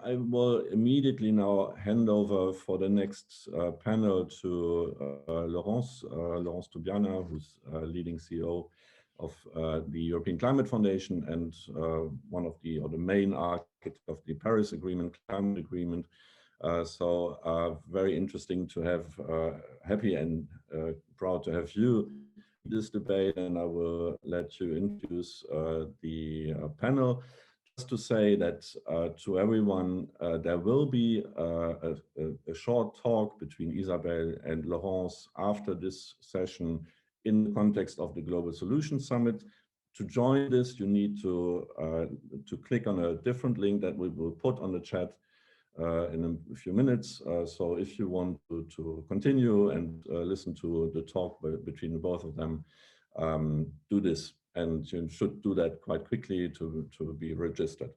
I will immediately now hand over for the next panel to Laurence Tubiana, who's leading CEO of the European Climate Foundation and one of the main architect of the Paris Agreement, Climate Agreement. So very interesting to have, happy and proud to have you in this debate, and I will let you introduce the panel. Just to say that to everyone, there will be a short talk between Isabel and Laurence after this session in the context of the Global Solutions Summit. To join this, you need to click on a different link that we will put on the chat in a few minutes. So if you want to continue and listen to the talk between the both of them, do this. And you should do that quite quickly to be registered.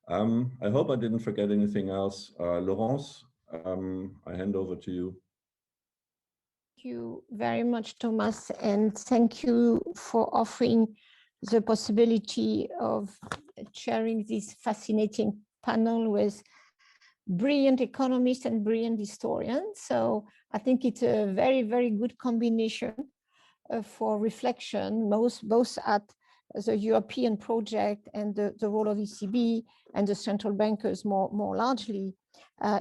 I hope I didn't forget anything else. Laurence, I hand over to you. Thank you very much, Thomas, and thank you for offering the possibility of chairing this fascinating panel with brilliant economists and brilliant historians. So I think it's a very, very good combination for reflection, both at the European project and the role of ECB and the central bankers more largely,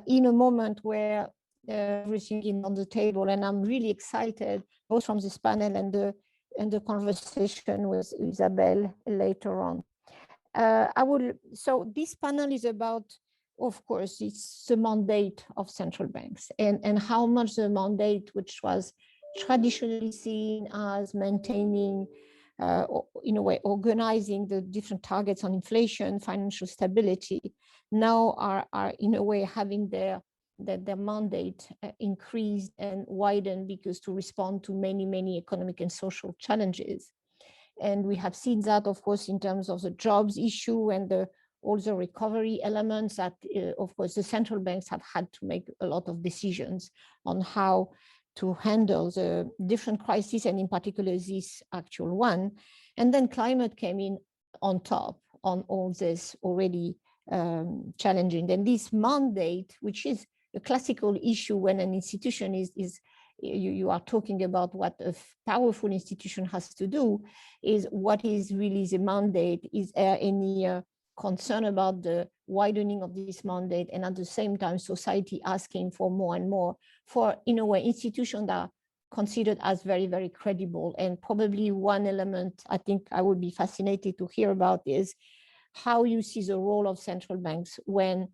in a moment where everything is on the table. And I'm really excited both from this panel and the conversation with Isabel later on. So this panel is about, of course, it's the mandate of central banks and how much the mandate, which was traditionally seen as maintaining, in a way, organizing the different targets on inflation, financial stability, now are in a way having their mandate increased and widened because to respond to many economic and social challenges. And we have seen that, of course, in terms of the jobs issue and all the recovery elements that, of course, the central banks have had to make a lot of decisions on how to handle the different crises, and in particular this actual one. And then climate came in on top on all this already challenging. And this mandate, which is a classical issue when an institution you are talking about what a powerful institution has to do, is what is really the mandate? Is there any concern about the widening of this mandate, and at the same time society asking for more and more for, in a way, institutions that are considered as very, very credible? And probably one element I think I would be fascinated to hear about is how you see the role of central banks when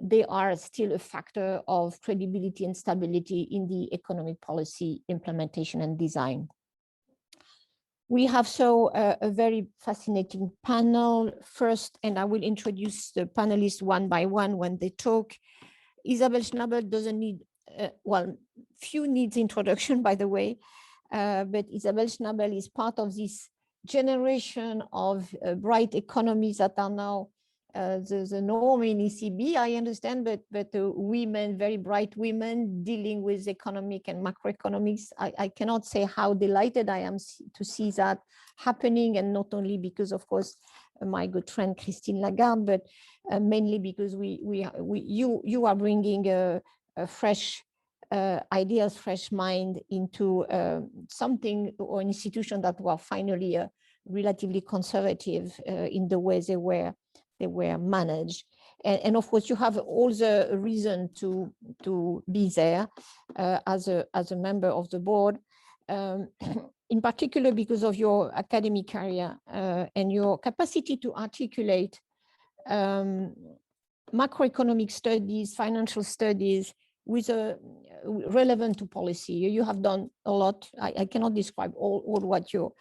they are still a factor of credibility and stability in the economic policy implementation and design. We have a very fascinating panel first, and I will introduce the panelists one by one when they talk. Isabel Schnabel doesn't need, few needs introduction, by the way, but Isabel Schnabel is part of this generation of bright economies that are now the norm in ECB, I understand, but women, very bright women dealing with economic and macroeconomics. I cannot say how delighted I am to see that happening, and not only because, of course, my good friend Christine Lagarde, but mainly because you are bringing a fresh ideas, fresh mind into something or an institution that were finally relatively conservative in the way they were managed. And of course, you have all the reason to be there as a member of the board, in particular because of your academic career and your capacity to articulate macroeconomic studies, financial studies with relevant to policy. You have done a lot. I cannot describe all what your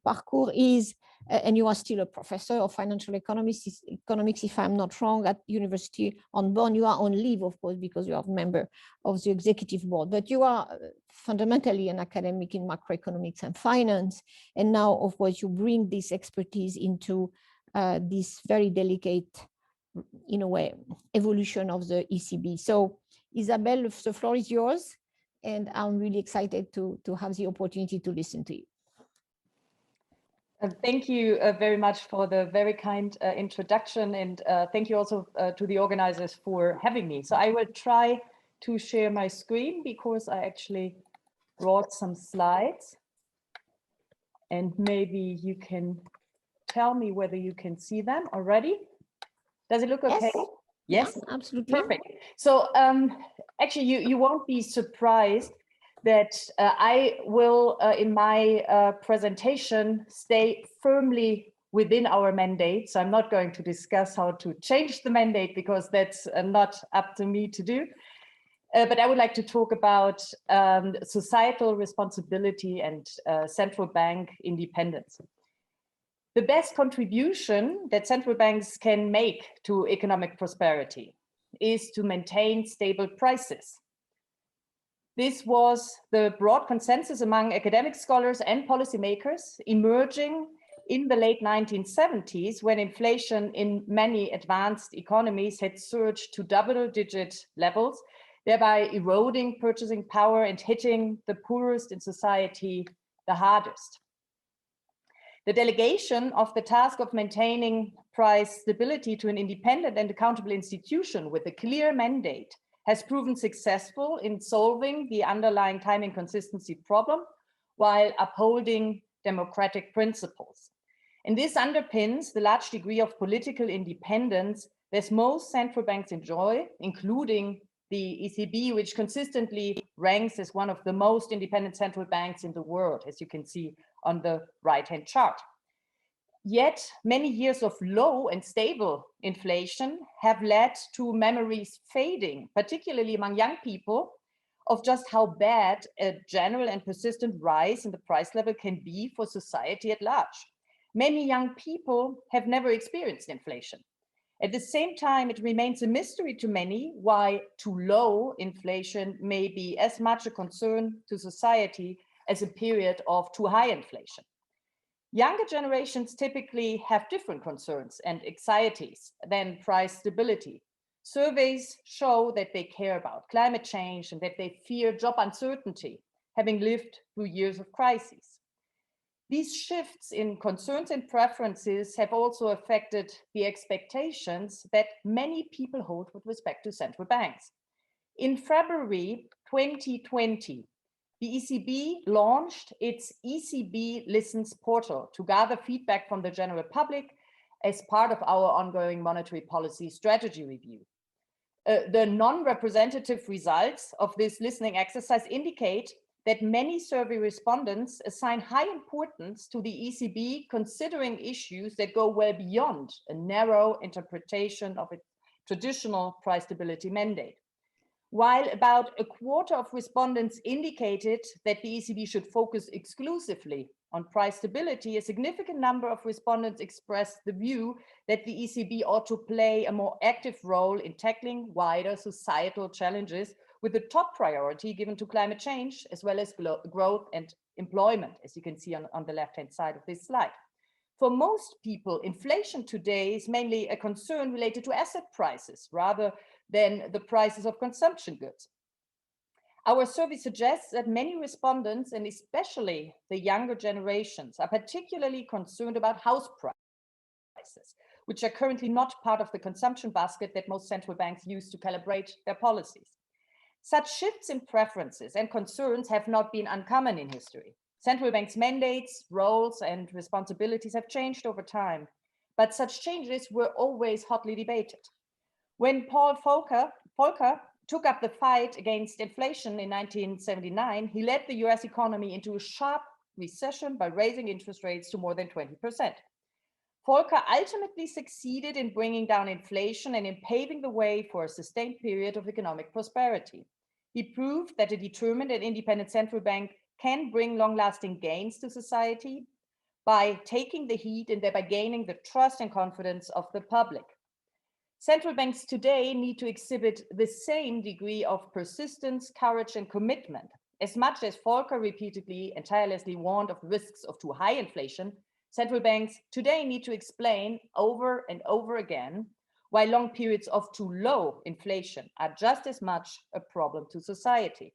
parcours is, and you are still a professor of financial economics, if I'm not wrong, at University on Bonn. You are on leave, of course, because you are a member of the executive board, but you are fundamentally an academic in macroeconomics and finance. And now, of course, you bring this expertise into this very delicate, in a way, evolution of the ECB. So, Isabel, the floor is yours, and I'm really excited to have the opportunity to listen to you. Thank you very much for the very kind introduction, and thank you also to the organizers for having me. So I will try to share my screen because I actually brought some slides, and maybe you can tell me whether you can see them already. Does it look okay? Yes, Yes, absolutely. perfect. So actually, you won't be surprised that I will, in my presentation, stay firmly within our mandate. So I'm not going to discuss how to change the mandate because that's not up to me to do. But I would like to talk about societal responsibility and central bank independence. The best contribution that central banks can make to economic prosperity is to maintain stable prices. This was the broad consensus among academic scholars and policymakers emerging in the late 1970s, when inflation in many advanced economies had surged to double-digit levels, thereby eroding purchasing power and hitting the poorest in society the hardest. The delegation of the task of maintaining price stability to an independent and accountable institution with a clear mandate has proven successful in solving the underlying time inconsistency problem while upholding democratic principles. And this underpins the large degree of political independence that most central banks enjoy, including the ECB, which consistently ranks as one of the most independent central banks in the world, as you can see on the right-hand chart. Yet many years of low and stable inflation have led to memories fading, particularly among young people, of just how bad a general and persistent rise in the price level can be for society at large. Many young people have never experienced inflation. At the same time, it remains a mystery to many why too low inflation may be as much a concern to society as a period of too high inflation. Younger generations typically have different concerns and anxieties than price stability. Surveys show that they care about climate change and that they fear job uncertainty, having lived through years of crises. These shifts in concerns and preferences have also affected the expectations that many people hold with respect to central banks. In February 2020, the ECB launched its ECB Listens portal to gather feedback from the general public as part of our ongoing monetary policy strategy review. The non-representative results of this listening exercise indicate that many survey respondents assign high importance to the ECB, considering issues that go well beyond a narrow interpretation of its traditional price stability mandate. While about a quarter of respondents indicated that the ECB should focus exclusively on price stability, a significant number of respondents expressed the view that the ECB ought to play a more active role in tackling wider societal challenges, with the top priority given to climate change, as well as growth and employment, as you can see on the left-hand side of this slide. For most people, inflation today is mainly a concern related to asset prices rather than the prices of consumption goods. Our survey suggests that many respondents, and especially the younger generations, are particularly concerned about house prices, which are currently not part of the consumption basket that most central banks use to calibrate their policies. Such shifts in preferences and concerns have not been uncommon in history. Central banks' mandates, roles, and responsibilities have changed over time, but such changes were always hotly debated. When Paul Volcker took up the fight against inflation in 1979, he led the US economy into a sharp recession by raising interest rates to more than 20%. Volcker ultimately succeeded in bringing down inflation and in paving the way for a sustained period of economic prosperity. He proved that a determined and independent central bank can bring long-lasting gains to society by taking the heat and thereby gaining the trust and confidence of the public. Central banks today need to exhibit the same degree of persistence, courage, and commitment. As much as Volcker repeatedly and tirelessly warned of risks of too high inflation, central banks today need to explain over and over again why long periods of too low inflation are just as much a problem to society.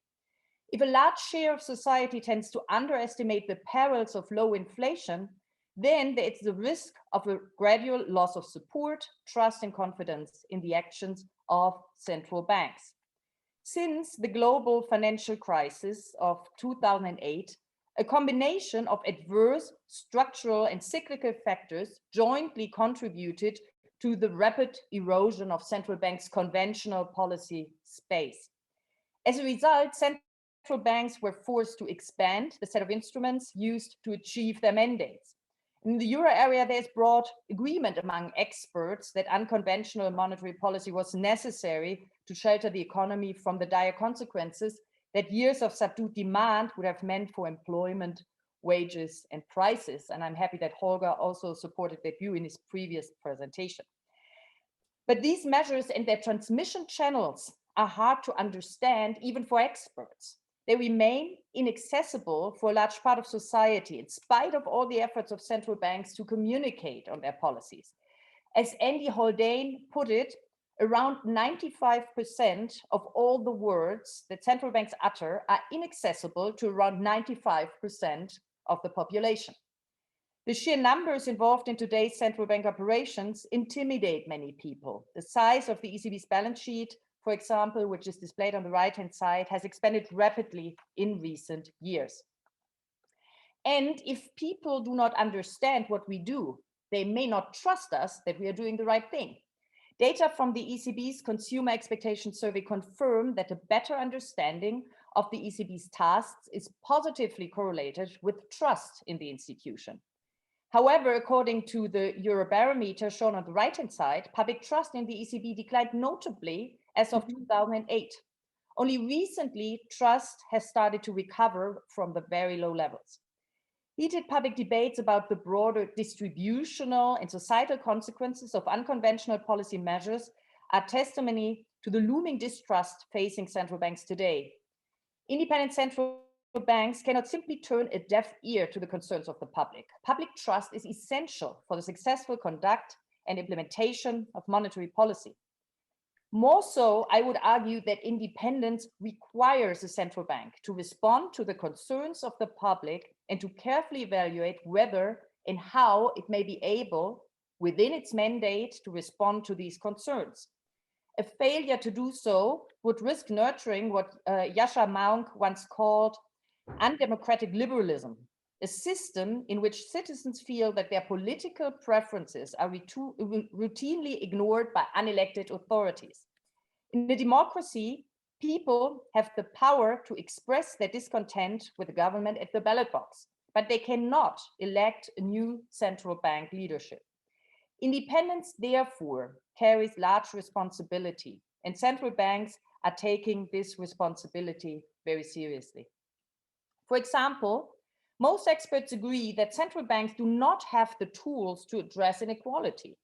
If a large share of society tends to underestimate the perils of low inflation, then there is the risk of a gradual loss of support, trust, and confidence in the actions of central banks. Since the global financial crisis of 2008, a combination of adverse structural and cyclical factors jointly contributed to the rapid erosion of central banks' conventional policy space. As a result, central banks were forced to expand the set of instruments used to achieve their mandates. In the euro area, there's broad agreement among experts that unconventional monetary policy was necessary to shelter the economy from the dire consequences that years of subdued demand would have meant for employment, wages, and prices. And I'm happy that Holger also supported that view in his previous presentation. But these measures and their transmission channels are hard to understand even for experts. They remain inaccessible for a large part of society, in spite of all the efforts of central banks to communicate on their policies. As Andy Haldane put it, around 95% of all the words that central banks utter are inaccessible to around 95% of the population. The sheer numbers involved in today's central bank operations intimidate many people. The size of the ECB's balance sheet, for example, which is displayed on the right-hand side, has expanded rapidly in recent years. And if people do not understand what we do, they may not trust us that we are doing the right thing. Data from the ECB's Consumer Expectation Survey confirm that a better understanding of the ECB's tasks is positively correlated with trust in the institution. However, according to the Eurobarometer shown on the right-hand side, public trust in the ECB declined notably as of 2008. Only recently, trust has started to recover from the very low levels. Heated public debates about the broader distributional and societal consequences of unconventional policy measures are testimony to the looming distrust facing central banks today. Independent central banks cannot simply turn a deaf ear to the concerns of the public. Public trust is essential for the successful conduct and implementation of monetary policy. More so, I would argue that independence requires a central bank to respond to the concerns of the public and to carefully evaluate whether and how it may be able, within its mandate, to respond to these concerns. A failure to do so would risk nurturing what Yascha Mounk once called undemocratic liberalism, a system in which citizens feel that their political preferences are routinely ignored by unelected authorities. In a democracy, people have the power to express their discontent with the government at the ballot box, but they cannot elect a new central bank leadership. Independence, therefore, carries large responsibility, and central banks are taking this responsibility very seriously. For example, most experts agree that central banks do not have the tools to address inequality.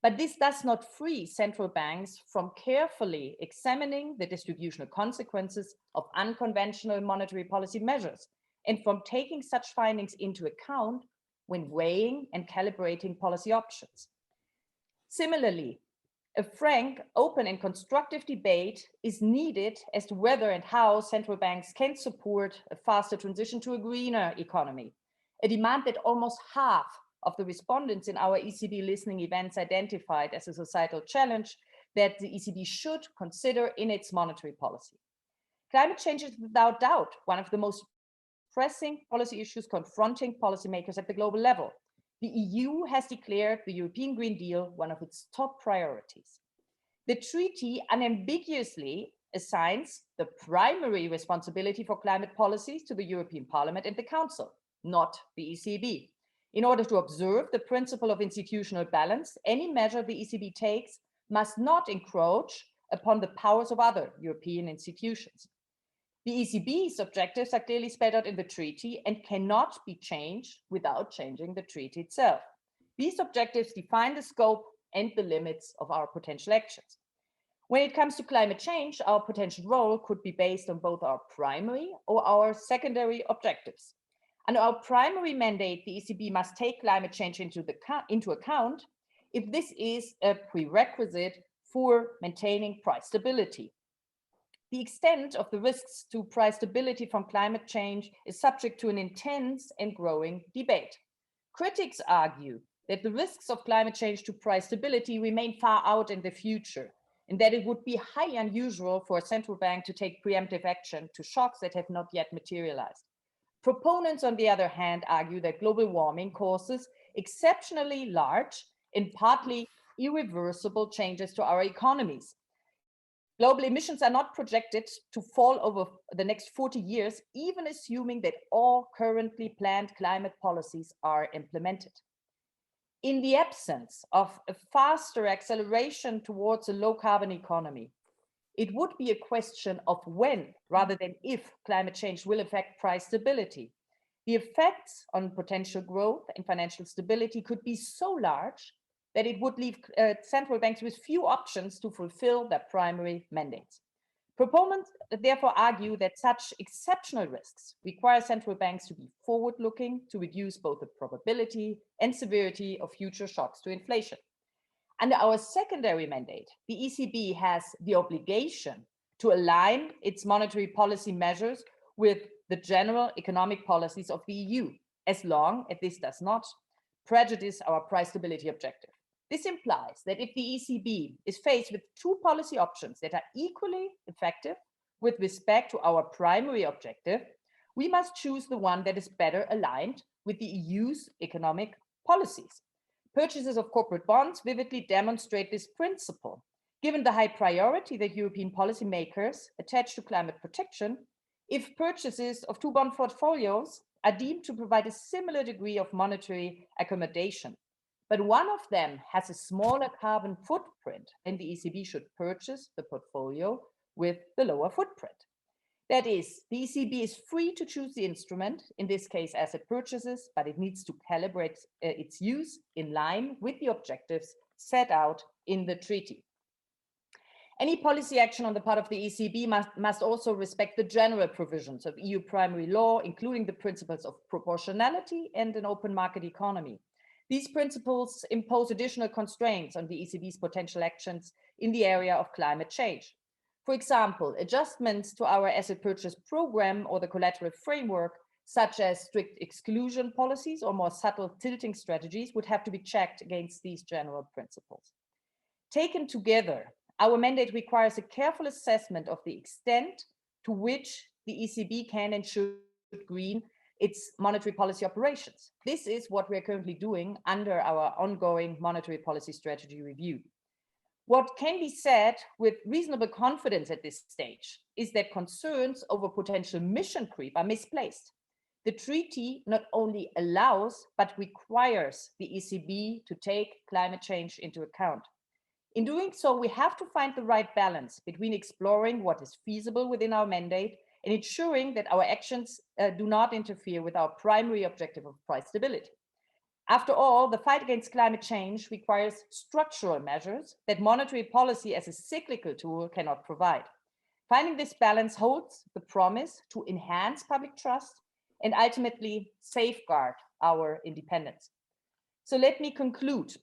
But this does not free central banks from carefully examining the distributional consequences of unconventional monetary policy measures and from taking such findings into account when weighing and calibrating policy options. Similarly, a frank, open, and constructive debate is needed as to whether and how central banks can support a faster transition to a greener economy, a demand that almost half of the respondents in our ECB listening events identified as a societal challenge that the ECB should consider in its monetary policy. Climate change is without doubt one of the most pressing policy issues confronting policymakers at the global level. The EU has declared the European Green Deal one of its top priorities. The treaty unambiguously assigns the primary responsibility for climate policies to the European Parliament and the Council, not the ECB. In order to observe the principle of institutional balance, any measure the ECB takes must not encroach upon the powers of other European institutions. The ECB's objectives are clearly spelled out in the treaty and cannot be changed without changing the treaty itself. These objectives define the scope and the limits of our potential actions. When it comes to climate change, our potential role could be based on both our primary or our secondary objectives. Under our primary mandate, the ECB must take climate change into account if this is a prerequisite for maintaining price stability. The extent of the risks to price stability from climate change is subject to an intense and growing debate. Critics argue that the risks of climate change to price stability remain far out in the future, and that it would be highly unusual for a central bank to take preemptive action to shocks that have not yet materialized. Proponents, on the other hand, argue that global warming causes exceptionally large and partly irreversible changes to our economies. Global emissions are not projected to fall over the next 40 years, even assuming that all currently planned climate policies are implemented. In the absence of a faster acceleration towards a low carbon economy, it would be a question of when, rather than if, climate change will affect price stability. The effects on potential growth and financial stability could be so large that it would leave central banks with few options to fulfill their primary mandates. Proponents therefore argue that such exceptional risks require central banks to be forward-looking to reduce both the probability and severity of future shocks to inflation. Under our secondary mandate, the ECB has the obligation to align its monetary policy measures with the general economic policies of the EU, as long as this does not prejudice our price stability objective. This implies that if the ECB is faced with two policy options that are equally effective with respect to our primary objective, we must choose the one that is better aligned with the EU's economic policies. Purchases of corporate bonds vividly demonstrate this principle. Given the high priority that European policymakers attach to climate protection, if purchases of two bond portfolios are deemed to provide a similar degree of monetary accommodation, but one of them has a smaller carbon footprint, then the ECB should purchase the portfolio with the lower footprint. That is, the ECB is free to choose the instrument, in this case asset purchases, but it needs to calibrate its use in line with the objectives set out in the treaty. Any policy action on the part of the ECB must also respect the general provisions of EU primary law, including the principles of proportionality and an open market economy. These principles impose additional constraints on the ECB's potential actions in the area of climate change. For example, adjustments to our asset purchase program or the collateral framework, such as strict exclusion policies or more subtle tilting strategies, would have to be checked against these general principles. Taken together, our mandate requires a careful assessment of the extent to which the ECB can and should green its monetary policy operations. This is what we are currently doing under our ongoing monetary policy strategy review. What can be said with reasonable confidence at this stage is that concerns over potential mission creep are misplaced. The treaty not only allows, but requires the ECB to take climate change into account. In doing so, we have to find the right balance between exploring what is feasible within our mandate and ensuring that our actions do not interfere with our primary objective of price stability. After all, the fight against climate change requires structural measures that monetary policy as a cyclical tool cannot provide. Finding this balance holds the promise to enhance public trust and ultimately safeguard our independence. So let me conclude.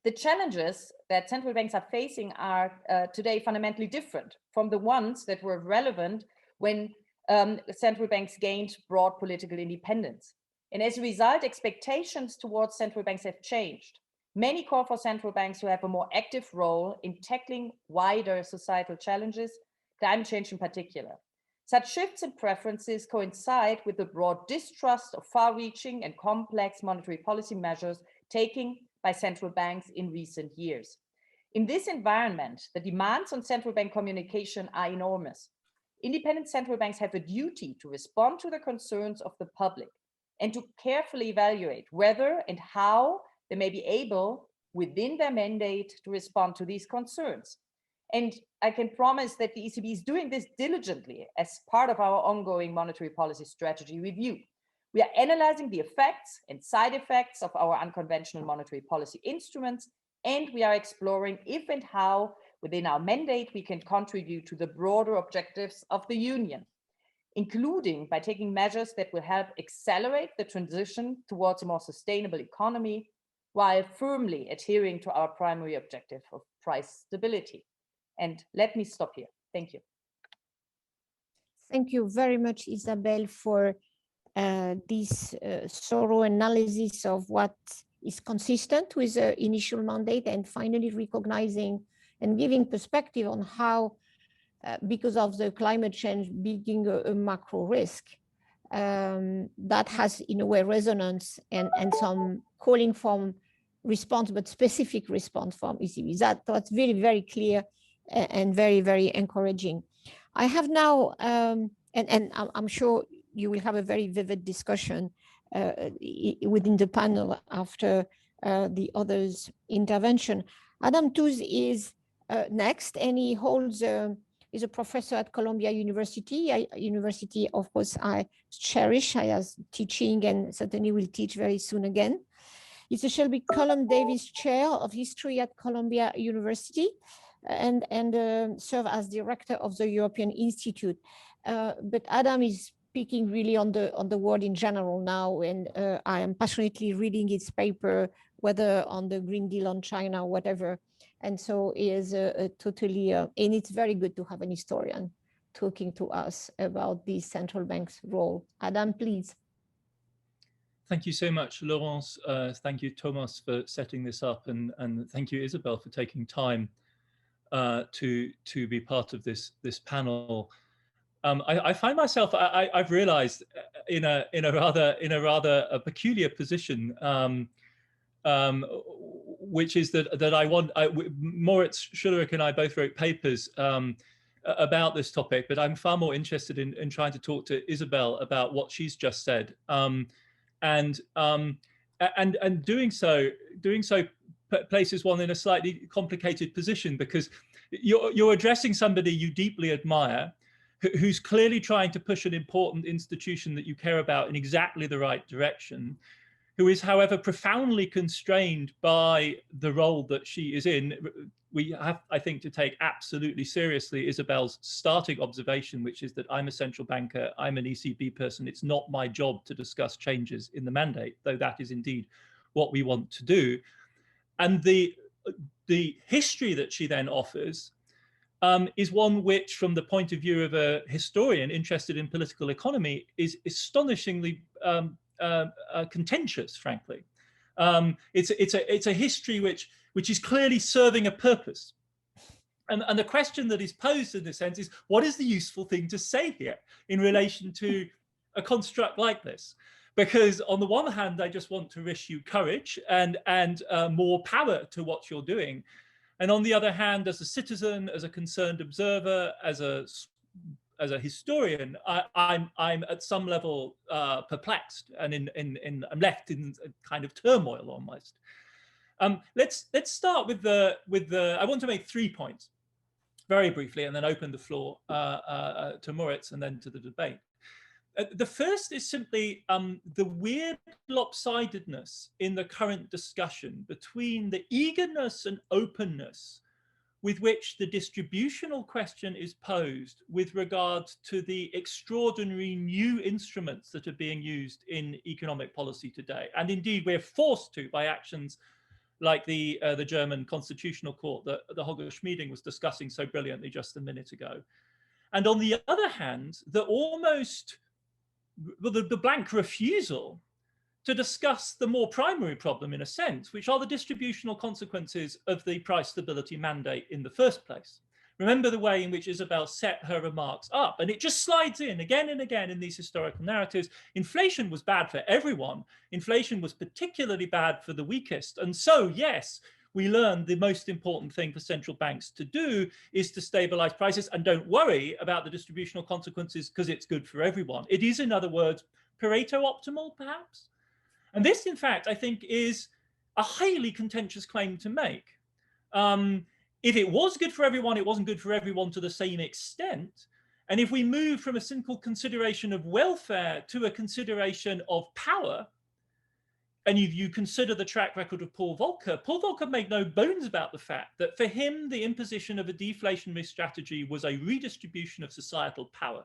The challenges that central banks are facing are today fundamentally different from the ones that were relevant when central banks gained broad political independence. And as a result, expectations towards central banks have changed. Many call for central banks to have a more active role in tackling wider societal challenges, climate change in particular. Such shifts in preferences coincide with the broad distrust of far-reaching and complex monetary policy measures taken by central banks in recent years. In this environment, the demands on central bank communication are enormous. Independent central banks have a duty to respond to the concerns of the public and to carefully evaluate whether and how they may be able, within their mandate, to respond to these concerns. And I can promise that the ECB is doing this diligently as part of our ongoing monetary policy strategy review. We are analyzing the effects and side effects of our unconventional monetary policy instruments, and we are exploring if and how, within our mandate, we can contribute to the broader objectives of the Union, including by taking measures that will help accelerate the transition towards a more sustainable economy, while firmly adhering to our primary objective of price stability. And let me stop here. Thank you. Thank you very much, Isabel, for this thorough analysis of what is consistent with the initial mandate, and finally recognizing and giving perspective on how, because of the climate change being a macro risk, that has in a way resonance and some calling for response, but specific response from ECB. That's very, very clear and very, very encouraging. I have now, and I'm sure you will have a very vivid discussion within the panel after the others' intervention. Adam Tooze is next, and he holds is a professor at Columbia University, a university, of course, I cherish as teaching and certainly will teach very soon again. He's a Shelby Cullum Davis Chair of History at Columbia University and serve as director of the European Institute. But Adam is speaking really on the world in general now, and I am passionately reading his paper, whether on the Green Deal on China or whatever. And so it is totally, and it's very good to have an historian talking to us about the central bank's role. Adam, please. Thank you so much, Laurence. Thank you, Thomas, for setting this up, and thank you, Isabel, for taking time to be part of this panel. I find myself, I've realized, in a rather peculiar position, which is that Moritz Schularick and I both wrote papers about this topic, but I'm far more interested in trying to talk to Isabel about what she's just said. And doing so places one in a slightly complicated position, because you're addressing somebody you deeply admire, who's clearly trying to push an important institution that you care about in exactly the right direction, who is, however, profoundly constrained by the role that she is in. We have, I think, to take absolutely seriously Isabel's starting observation, which is that I'm a central banker, I'm an ECB person. It's not my job to discuss changes in the mandate, though that is indeed what we want to do. And the history that she then offers is one which, from the point of view of a historian interested in political economy, is astonishingly contentious, frankly. It's a history which is clearly serving a purpose. And the question that is posed in this sense is, what is the useful thing to say here in relation to a construct like this? Because on the one hand, I just want to wish you courage and more power to what you're doing. And on the other hand, as a citizen, as a concerned observer, as a historian, I'm at some level perplexed, and I'm left in a kind of turmoil almost. Let's start with the. I want to make 3 points very briefly, and then open the floor to Moritz and then to the debate. The first is simply the weird lopsidedness in the current discussion between the eagerness and openness with which the distributional question is posed with regard to the extraordinary new instruments that are being used in economic policy today. And indeed, we're forced to by actions like the German Constitutional Court that the Holger Schmieding was discussing so brilliantly just a minute ago. And on the other hand, the blank refusal to discuss the more primary problem, in a sense, which are the distributional consequences of the price stability mandate in the first place. Remember the way in which Isabel set her remarks up, and it just slides in again and again in these historical narratives. Inflation was bad for everyone. Inflation was particularly bad for the weakest. And so, yes, we learned the most important thing for central banks to do is to stabilize prices, and don't worry about the distributional consequences because it's good for everyone. It is, in other words, Pareto optimal, perhaps. And this, in fact, I think is a highly contentious claim to make. If it was good for everyone, it wasn't good for everyone to the same extent. And if we move from a simple consideration of welfare to a consideration of power, and you consider the track record of Paul Volcker made no bones about the fact that for him, the imposition of a deflationary strategy was a redistribution of societal power.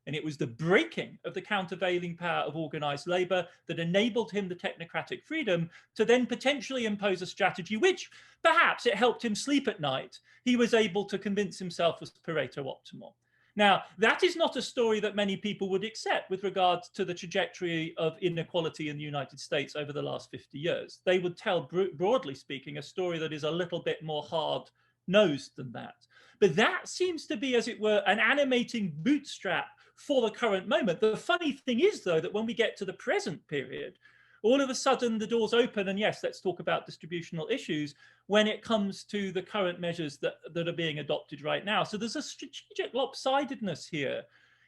And it was the breaking of the countervailing power of organized labor that enabled him the technocratic freedom to then potentially impose a strategy which perhaps it helped him sleep at night. He was able to convince himself was Pareto optimal. Now, that is not a story that many people would accept with regard to the trajectory of inequality in the United States over the last 50 years. They would tell, broadly speaking, a story that is a little bit more hard-nosed than that. But that seems to be, as it were, an animating bootstrap for the current moment. The funny thing is, though, that when we get to the present period, all of a sudden the doors open, and yes, let's talk about distributional issues when it comes to the current measures that are being adopted right now. So there's a strategic lopsidedness here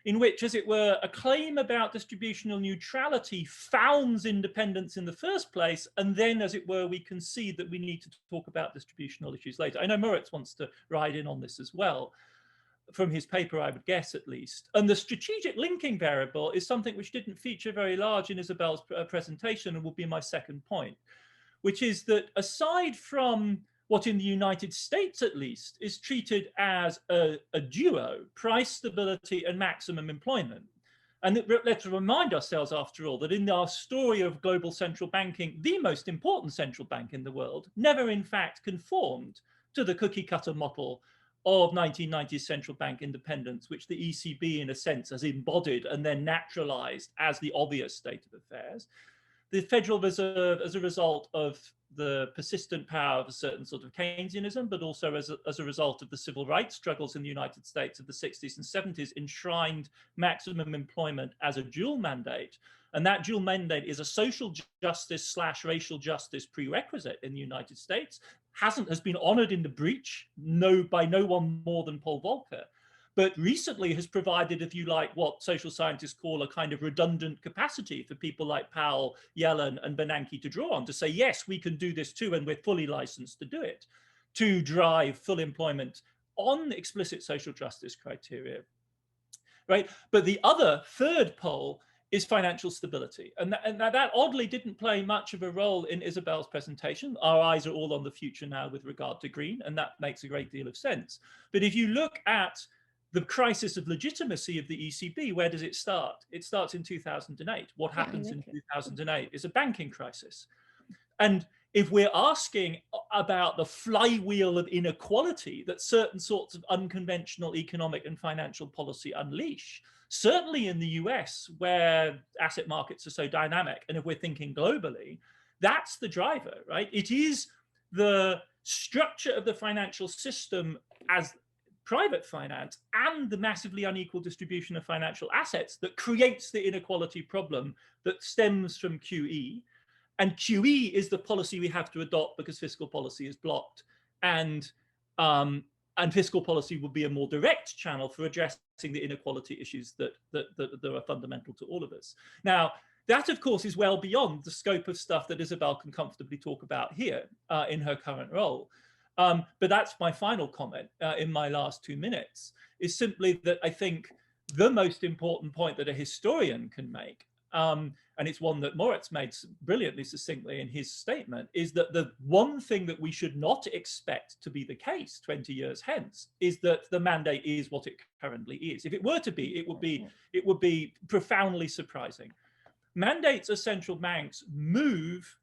in which, as it were, a claim about distributional neutrality founds independence in the first place, and then, as it were, we concede that we need to talk about distributional issues later. I know Moritz wants to ride in on this as well, from his paper, I would guess, at least. And the strategic linking variable is something which didn't feature very large in Isabel's presentation, and will be my second point, which is that aside from what in the United States, at least, is treated as a duo, price stability and maximum employment. And let's remind ourselves, after all, that in our story of global central banking, the most important central bank in the world never, in fact, conformed to the cookie cutter model of 1990s central bank independence, which the ECB, in a sense, has embodied and then naturalized as the obvious state of affairs. The Federal Reserve, as a result of the persistent power of a certain sort of Keynesianism, but also as a result of the civil rights struggles in the United States of the 60s and 70s, enshrined maximum employment as a dual mandate. And that dual mandate is a social justice / racial justice prerequisite in the United States, has been honored in the breach by no one more than Paul Volcker, but recently has provided, if you like, what social scientists call a kind of redundant capacity for people like Powell, Yellen, and Bernanke to draw on to say, yes, we can do this too, and we're fully licensed to do it, to drive full employment on explicit social justice criteria, right? But the other third pole is financial stability. And that oddly didn't play much of a role in Isabel's presentation. Our eyes are all on the future now with regard to green, and that makes a great deal of sense. But if you look at the crisis of legitimacy of the ECB, where does it start? It starts in 2008. What happens in 2008 is a banking crisis. And if we're asking about the flywheel of inequality that certain sorts of unconventional economic and financial policy unleash, certainly in the US, where asset markets are so dynamic, and if we're thinking globally, that's the driver, right? It is the structure of the financial system as private finance and the massively unequal distribution of financial assets that creates the inequality problem that stems from QE. And QE is the policy we have to adopt because fiscal policy is blocked. And fiscal policy will be a more direct channel for addressing the inequality issues that are fundamental to all of us. Now, that, of course, is well beyond the scope of stuff that Isabel can comfortably talk about here in her current role. But that's my final comment in my last 2 minutes, is simply that I think the most important point that a historian can make, and it's one that Moritz made brilliantly succinctly in his statement, is that the one thing that we should not expect to be the case 20 years hence is that the mandate is what it currently is. If it were to be, it would be profoundly surprising. Mandates of central banks move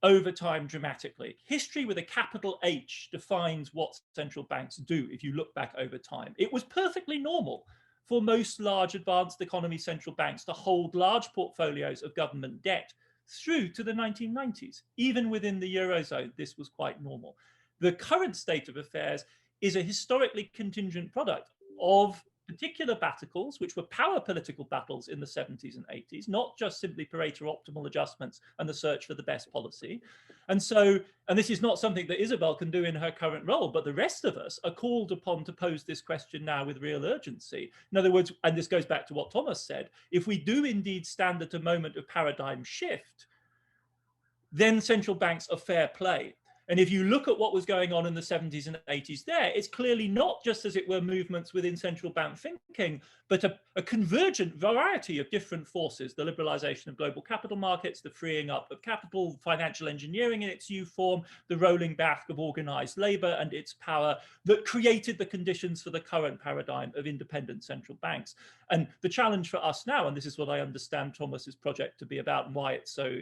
over time dramatically. History with a capital H defines what central banks do if you look back over time. It was perfectly normal for most large advanced economy central banks to hold large portfolios of government debt through to the 1990s. Even within the Eurozone, this was quite normal. The current state of affairs is a historically contingent product of particular battles, which were power political battles in the 70s and 80s, not just simply Pareto optimal adjustments and the search for the best policy. And this is not something that Isabel can do in her current role, but the rest of us are called upon to pose this question now with real urgency. In other words, and this goes back to what Thomas said, if we do indeed stand at a moment of paradigm shift, then central banks are fair play. And if you look at what was going on in the 70s and 80s there, it's clearly not just, as it were, movements within central bank thinking, but a convergent variety of different forces, the liberalization of global capital markets, the freeing up of capital, financial engineering in its new form, the rolling back of organized labor and its power that created the conditions for the current paradigm of independent central banks. And the challenge for us now, and this is what I understand Thomas's project to be about and why it's so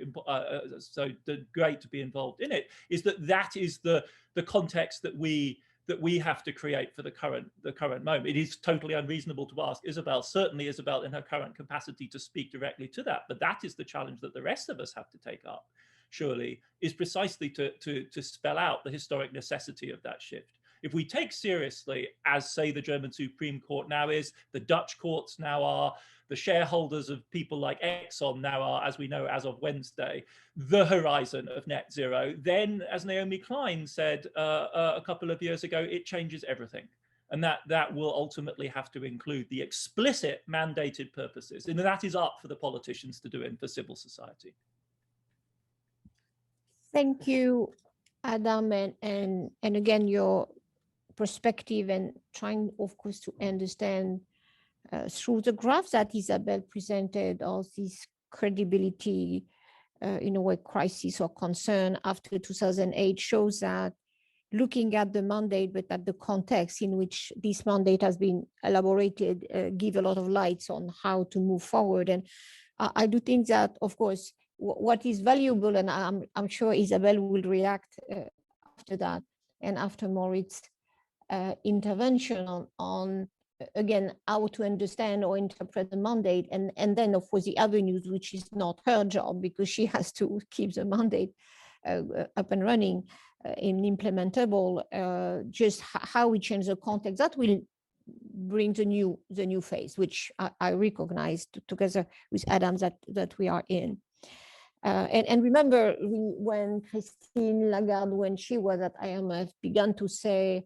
great to be involved in it, is that is the context that we that we have to create for the current moment. It is totally unreasonable to ask Isabel, certainly Isabel in her current capacity, to speak directly to that. But that is the challenge that the rest of us have to take up, surely, is precisely to spell out the historic necessity of that shift. If we take seriously, as say the German Supreme Court now is, the Dutch courts now are, the shareholders of people like Exxon now are, as we know, as of Wednesday, the horizon of net zero, then, as Naomi Klein said a couple of years ago, it changes everything. And that will ultimately have to include the explicit mandated purposes. And that is up for the politicians to do and for civil society. Thank you, Adam, and again, your perspective and trying, of course, to understand through the graphs that Isabel presented, all this credibility, in a way, crisis or concern after 2008 shows that looking at the mandate, but at the context in which this mandate has been elaborated, give a lot of lights on how to move forward. And I do think that, of course, what is valuable, and I'm sure Isabel will react after that and after Moritz intervention on again, how to understand or interpret the mandate, and then of course the avenues, which is not her job because she has to keep the mandate up and running and implementable, just how we change the context that will bring the new phase, which I recognize together with Adam that we are in. And remember when Christine Lagarde, when she was at IMF, began to say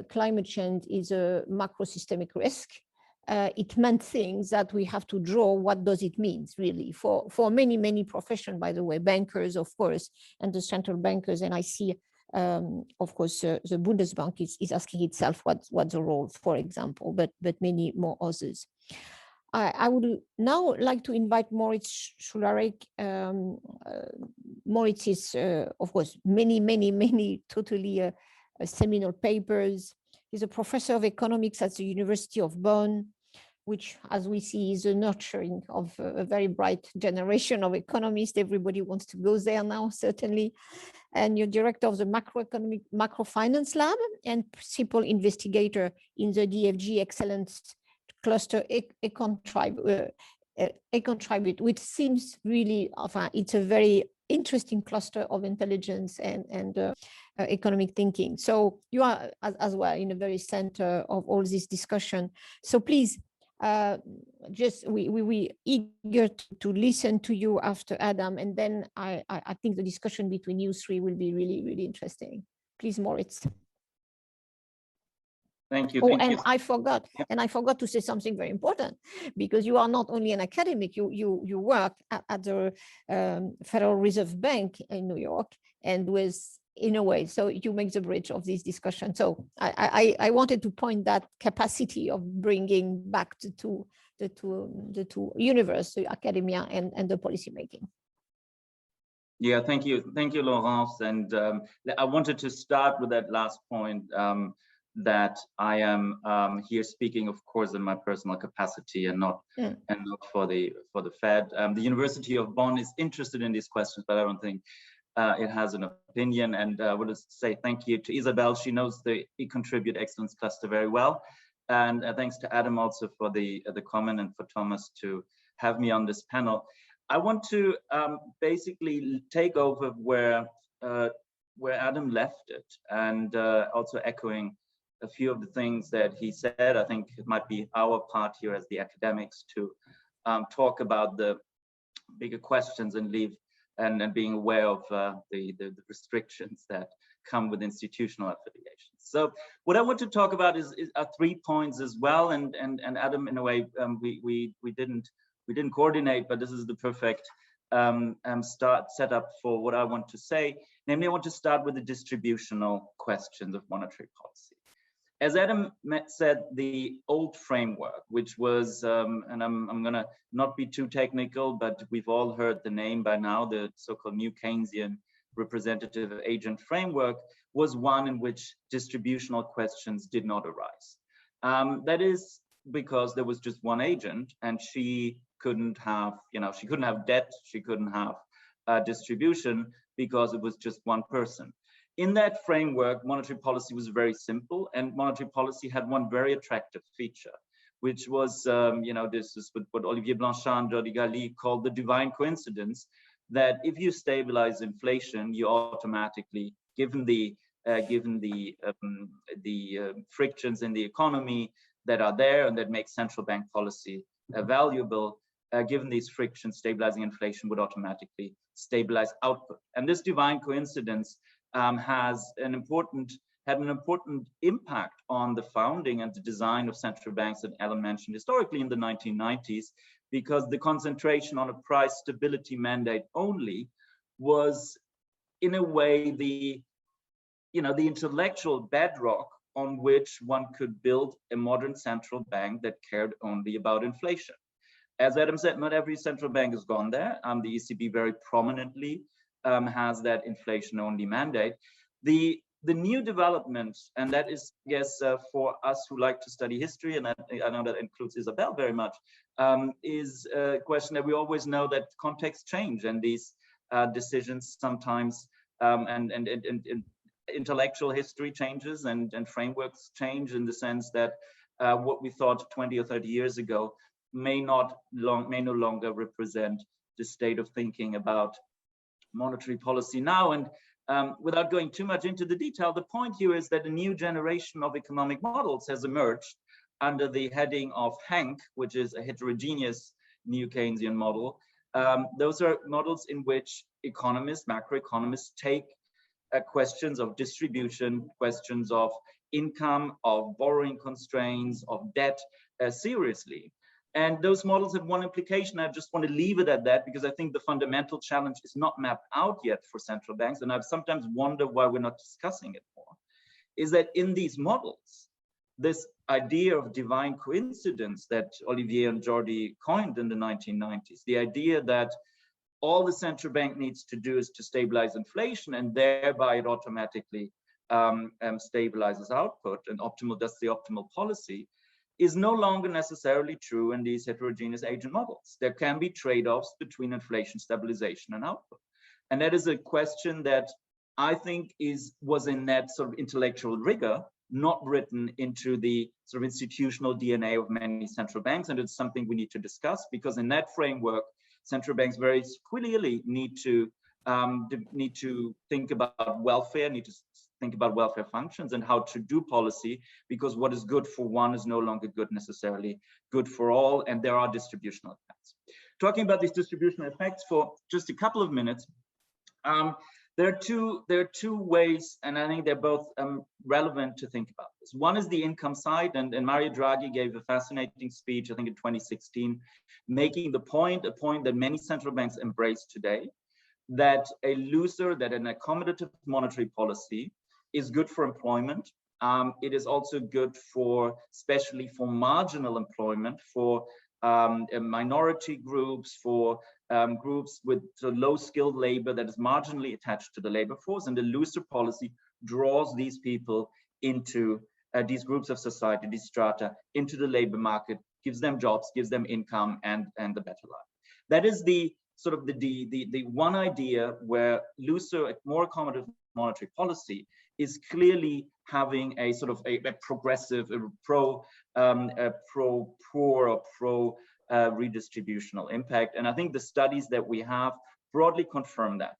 climate change is a macro-systemic risk, it meant things that we have to draw. What does it mean really for many professions, by the way, bankers, of course, and the central bankers. And I see, of course, the Bundesbank is asking itself what's the role, for example, but many more others. I would now like to invite Moritz Schularick. Moritz is, of course, many totally seminal papers. He's a professor of economics at the University of Bonn, which, as we see, is a nurturing of a very bright generation of economists. Everybody wants to go there now, certainly. And you're director of the Macroeconomic Macrofinance Lab and principal investigator in the DFG Excellence Cluster Econtribute, which seems really, it's a very interesting cluster of intelligence and economic thinking. So you are as well in the very center of all this discussion. So please, just we eager to listen to you after Adam, and then I think the discussion between you three will be really interesting. Please, Moritz. Thank you. Thank you. I forgot to say something very important, because you are not only an academic, you work at the Federal Reserve Bank in New York, and in a way, so you make the bridge of this discussion. So I wanted to point that capacity of bringing back the two universe, the academia and the policy making. Yeah, thank you, Laurence. And I wanted to start with that last point. That I am here speaking, of course, in my personal capacity and not for the Fed. The University of Bonn is interested in these questions, but I don't think it has an opinion. And I want to say thank you to Isabel. She knows the Econtribute Excellence Cluster very well. And thanks to Adam also for the comment, and for Thomas to have me on this panel. I want to basically take over where Adam left it, and also echoing a few of the things that he said. I think it might be our part here as the academics to talk about the bigger questions and being aware of the restrictions that come with institutional affiliations. So what I want to talk about are 3 points as well. And Adam, in a way, we didn't coordinate, but this is the perfect setup for what I want to say. Namely, I want to start with the distributional questions of monetary policy. As Adam said, the old framework, which was, and I'm going to not be too technical, but we've all heard the name by now, the so-called new Keynesian representative agent framework, was one in which distributional questions did not arise. That is because there was just one agent, and she couldn't have, she couldn't have debt, she couldn't have distribution, because it was just one person. in that framework, monetary policy was very simple, and monetary policy had one very attractive feature, which was, this is what Olivier Blanchard and Jordi Galli called the divine coincidence, that if you stabilize inflation, you automatically, given the frictions in the economy that are there and that make central bank policy valuable, given these frictions, stabilizing inflation would automatically stabilize output. And this divine coincidence had an important impact on the founding and the design of central banks that Alan mentioned historically in the 1990s, because the concentration on a price stability mandate only was, in a way, the intellectual bedrock on which one could build a modern central bank that cared only about inflation. As Adam said, not every central bank has gone there. The ECB very prominently has that inflation-only mandate. The new development, and that is, yes, for us who like to study history, and I know that includes Isabel very much, is a question that we always know that contexts change, and these decisions sometimes and intellectual history changes and frameworks change, in the sense that what we thought 20 or 30 years ago may no longer represent the state of thinking about monetary policy now. And without going too much into the detail, the point here is that a new generation of economic models has emerged under the heading of HANK, which is a heterogeneous new Keynesian model. Those are models in which economists, macroeconomists, take questions of distribution, questions of income, of borrowing constraints, of debt seriously. And those models have one implication. I just want to leave it at that, because I think the fundamental challenge is not mapped out yet for central banks. And I've sometimes wondered why we're not discussing it more, is that in these models, this idea of divine coincidence that Olivier and Jordi coined in the 1990s, the idea that all the central bank needs to do is to stabilize inflation, and thereby it automatically stabilizes output and does the optimal policy, is no longer necessarily true in these heterogeneous agent models. There can be trade-offs between inflation stabilization and output. And that is a question that I think was in that sort of intellectual rigor, not written into the sort of institutional DNA of many central banks. And it's something we need to discuss, because in that framework, central banks very clearly need to think about welfare, need to think about welfare functions and how to do policy, because what is good for one is no longer necessarily good for all, and there are distributional effects. Talking about these distributional effects for just a couple of minutes, there are two ways, and I think they're both relevant to think about this. One is the income side, and Mario Draghi gave a fascinating speech, I think in 2016, making a point that many central banks embrace today, that an accommodative monetary policy is good for employment. It is also good especially for marginal employment, for minority groups, for groups with low skilled labor that is marginally attached to the labor force. And the looser policy draws these people into these groups of society, these strata, into the labor market, gives them jobs, gives them income and a better life. That is the sort of the one idea where looser, more accommodative monetary policy is clearly having a sort of a progressive, pro-poor or pro-redistributional impact. And I think the studies that we have broadly confirm that,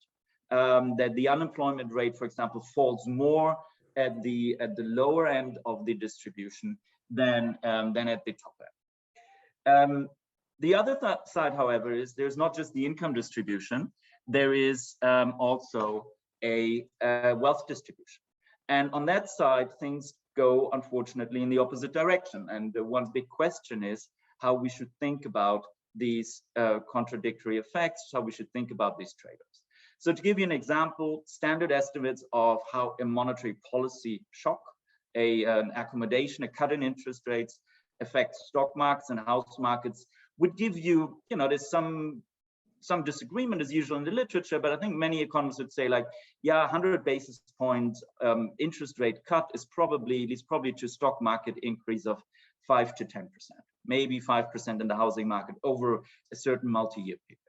that the unemployment rate, for example, falls more at the lower end of the distribution than at the top end. The other side, however, is there's not just the income distribution, there is also a wealth distribution. And on that side, things go, unfortunately, in the opposite direction. And the one big question is how we should think about these contradictory effects, how we should think about these trade-offs. So to give you an example, standard estimates of how a monetary policy shock, an accommodation, a cut in interest rates affects stock markets and house markets would give you, there's some disagreement as usual in the literature, but I think many economists would say, like, yeah, 100 basis points interest rate cut leads probably to stock market increase of 5 to 10%, maybe 5% in the housing market over a certain multi-year period.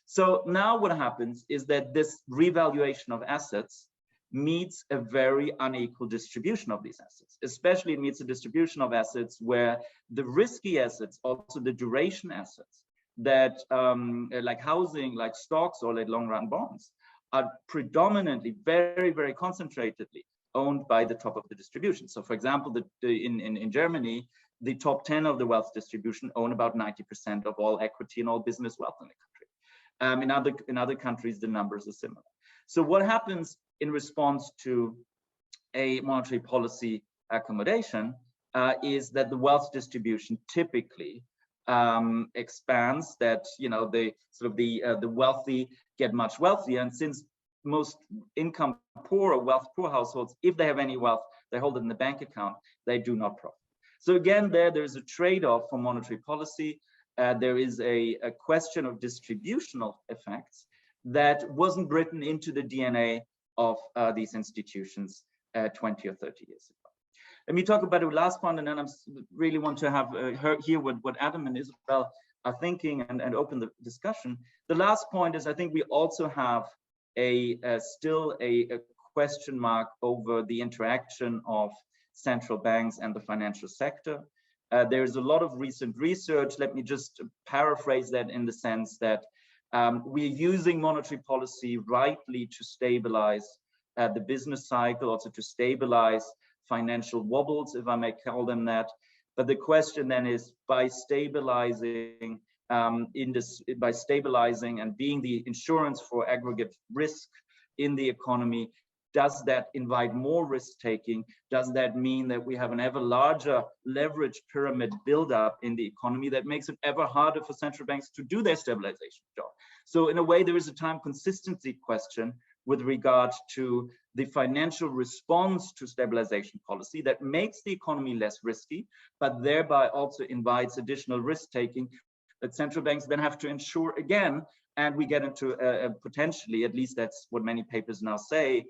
So now what happens is that this revaluation of assets meets a very unequal distribution of these assets. Especially it meets a distribution of assets where the risky assets, also the duration assets that like housing, like stocks, or like long run bonds, are predominantly very, very concentratedly owned by the top of the distribution. So for example, in Germany, the top 10 of the wealth distribution own about 90% of all equity and all business wealth in the country. In other countries, the numbers are similar. So what happens in response to a monetary policy accommodation is that the wealth distribution typically expands, that the wealthy get much wealthier, and since most income poor or wealth poor households, if they have any wealth, they hold it in the bank account, they do not profit. So again, there's a trade-off for monetary policy. There is a question of distributional effects that wasn't written into the DNA of these institutions 20 or 30 years ago. Let me talk about the last point, and then I really want to have hear what Adam and Isabel are thinking and open the discussion. The last point is, I think we also have still a question mark over the interaction of central banks and the financial sector. There's a lot of recent research. Let me just paraphrase that in the sense that we're using monetary policy rightly to stabilize the business cycle, also to stabilize financial wobbles, if I may call them that. But the question then is, by stabilizing and being the insurance for aggregate risk in the economy, does that invite more risk taking? Does that mean that we have an ever larger leverage pyramid buildup in the economy that makes it ever harder for central banks to do their stabilization job? So in a way, there is a time consistency question with regard to the financial response to stabilization policy that makes the economy less risky, but thereby also invites additional risk taking that central banks then have to insure again. And we get into potentially, at least that's what many papers now say,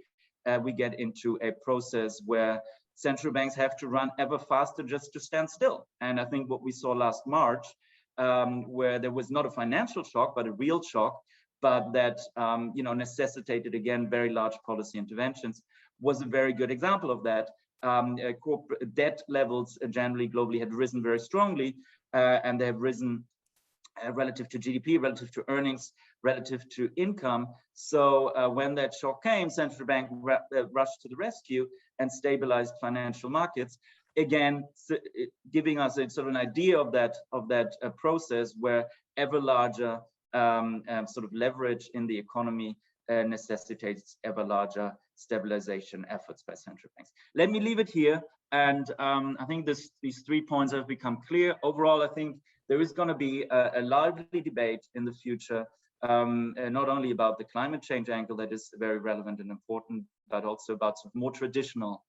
we get into a process where central banks have to run ever faster just to stand still. And I think what we saw last March, where there was not a financial shock, but a real shock, but that necessitated, again, very large policy interventions, was a very good example of that. Corporate debt levels generally globally had risen very strongly, and they have risen relative to GDP, relative to earnings, relative to income. So when that shock came, central bank rushed to the rescue and stabilized financial markets. Again, giving us a sort of an idea of that process where ever larger sort of leverage in the economy necessitates ever larger stabilization efforts by central banks. Let me leave it here. And I think these 3 points have become clear. Overall, I think there is going to be a lively debate in the future, not only about the climate change angle that is very relevant and important, but also about sort of more traditional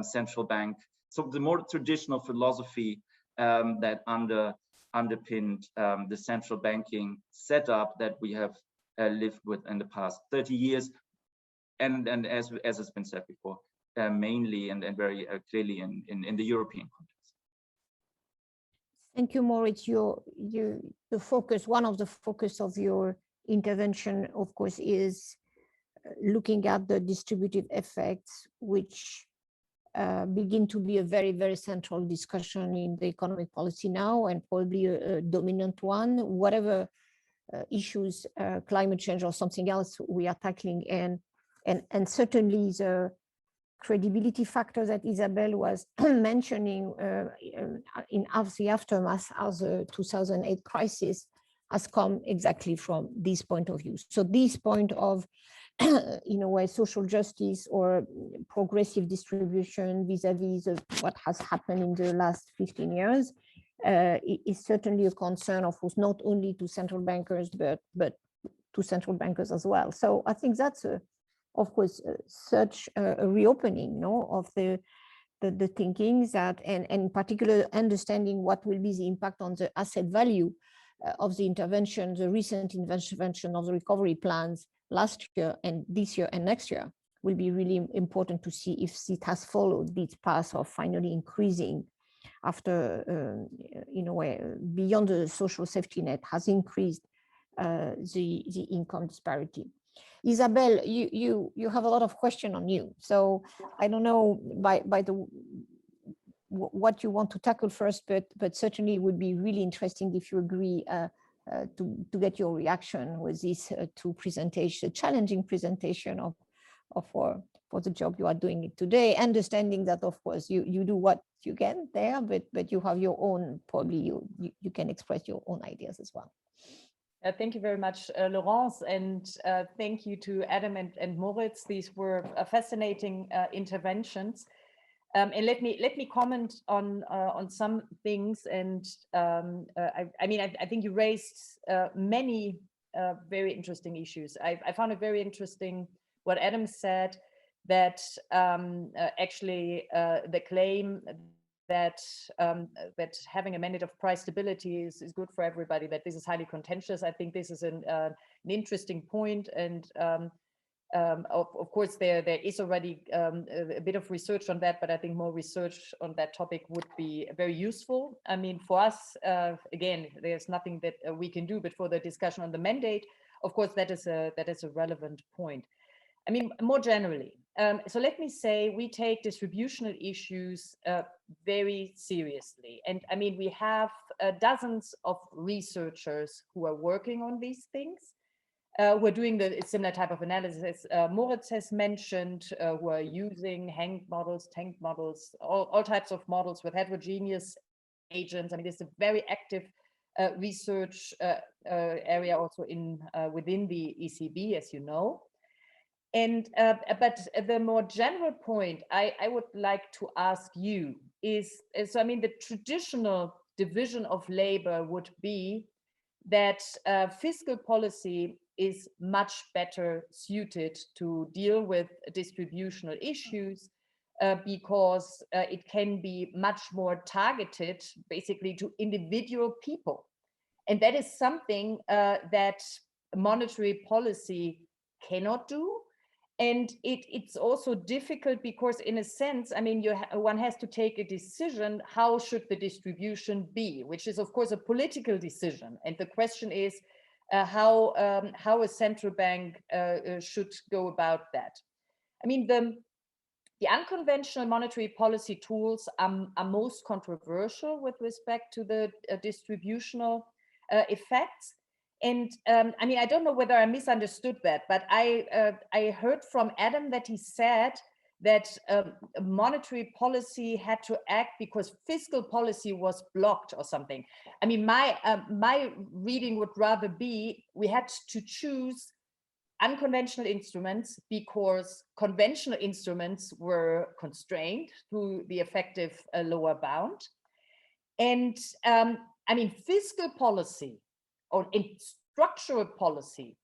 central bank, so the more traditional philosophy that underpinned the central banking setup that we have lived with in the past 30 years, and as has been said before, mainly and very clearly in the European context. Thank you, Moritz. One of the focus of your intervention, of course, is looking at the distributive effects, which begin to be a very, very central discussion in the economic policy now, and probably a dominant one, whatever issues, climate change or something else we are tackling. And certainly the credibility factor that Isabel was mentioning in the aftermath of the 2008 crisis has come exactly from this point of view. So this point of, in a way, social justice or progressive distribution vis-a-vis what has happened in the last 15 years is certainly a concern, of course, not only to central bankers, but to central bankers as well. So I think that's of course, such a reopening, of the thinking that, and in particular, understanding what will be the impact on the asset value of the intervention, the recent intervention of the recovery plans last year and this year and next year will be really important to see if it has followed this path of finally increasing after, in a way, beyond the social safety net, has increased the income disparity. Isabel, you have a lot of question on you. So I don't know what you want to tackle first, but certainly it would be really interesting if you agree to get your reaction with this challenging presentation for the job you are doing today, understanding that of course you do what you can there, but you have your own, probably you can express your own ideas as well. Thank you very much, Laurence, and thank you to Adam and Moritz. These were fascinating interventions. And let me comment on some things. And I think you raised many very interesting issues. I found it very interesting what Adam said, that actually the claim that that having a mandate of price stability is good for everybody, that this is highly contentious. I think this is an interesting point, and of course there is already a bit of research on that, but I think more research on that topic would be very useful. I mean, for us, again, there's nothing that we can do, but for the discussion on the mandate, of course, that is a relevant point. I mean, more generally, so let me say we take distributional issues very seriously. And I mean, we have dozens of researchers who are working on these things. We're doing the similar type of analysis Moritz has mentioned, who are using hanged models, tank models, all types of models with heterogeneous agents. I mean, it's a very active research area also within the ECB, as you know. And but the more general point I would like to ask you is, so I mean, the traditional division of labor would be that fiscal policy is much better suited to deal with distributional issues because it can be much more targeted basically to individual people. And that is something that monetary policy cannot do. And it's also difficult because, in a sense, I mean, one has to take a decision, how should the distribution be, which is, of course, a political decision. And the question is how a central bank should go about that. I mean, the unconventional monetary policy tools are most controversial with respect to the distributional effects. And I mean, I don't know whether I misunderstood that, but I heard from Adam that he said that monetary policy had to act because fiscal policy was blocked or something. I mean, my reading would rather be we had to choose unconventional instruments because conventional instruments were constrained through the effective lower bound. And I mean, fiscal policy or in structural policy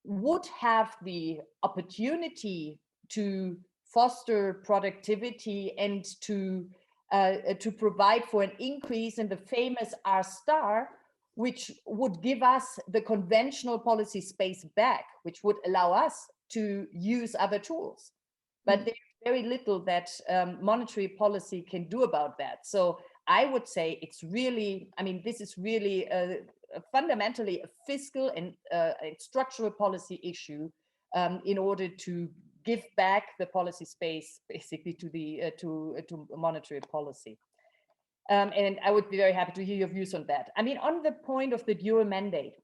would have the opportunity to foster productivity and to provide for an increase in the famous R star, which would give us the conventional policy space back, which would allow us to use other tools. But there's very little that monetary policy can do about that. So I would say it's really, I mean, this is really fundamentally a fiscal and a structural policy issue in order to give back the policy space basically to the to monetary policy. And I would be very happy to hear your views on that. I mean, on the point of the dual mandate,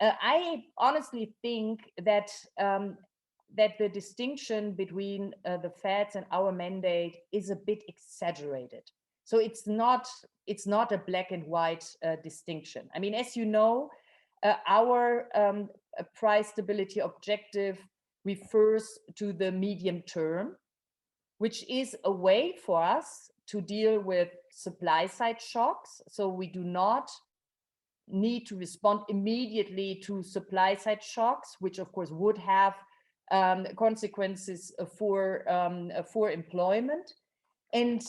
I honestly think that that the distinction between the Fed's and our mandate is a bit exaggerated. So it's not a black and white distinction. I mean, as you know, our price stability objective refers to the medium term, which is a way for us to deal with supply side shocks. So we do not need to respond immediately to supply side shocks, which of course would have consequences for employment. And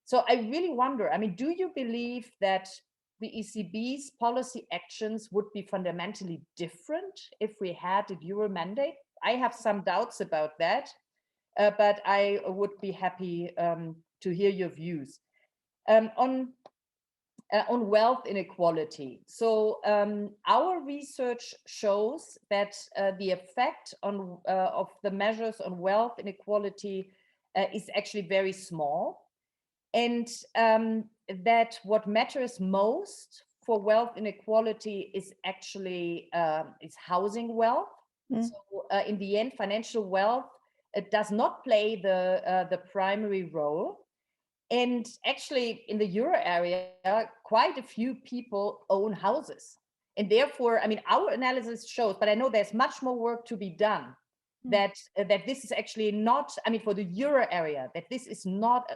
so I really wonder, I mean, do you believe that the ECB's policy actions would be fundamentally different if we had a dual mandate? I have some doubts about that, but I would be happy to hear your views. On on wealth inequality. So our research shows that the effect on of the measures on wealth inequality is actually very small, and that what matters most for wealth inequality is actually is housing wealth. So in the end, financial wealth does not play the primary role. And actually, in the euro area, quite a few people own houses. And therefore, I mean, our analysis shows, but I know there's much more work to be done, that this is actually not, I mean, for the euro area, that this is not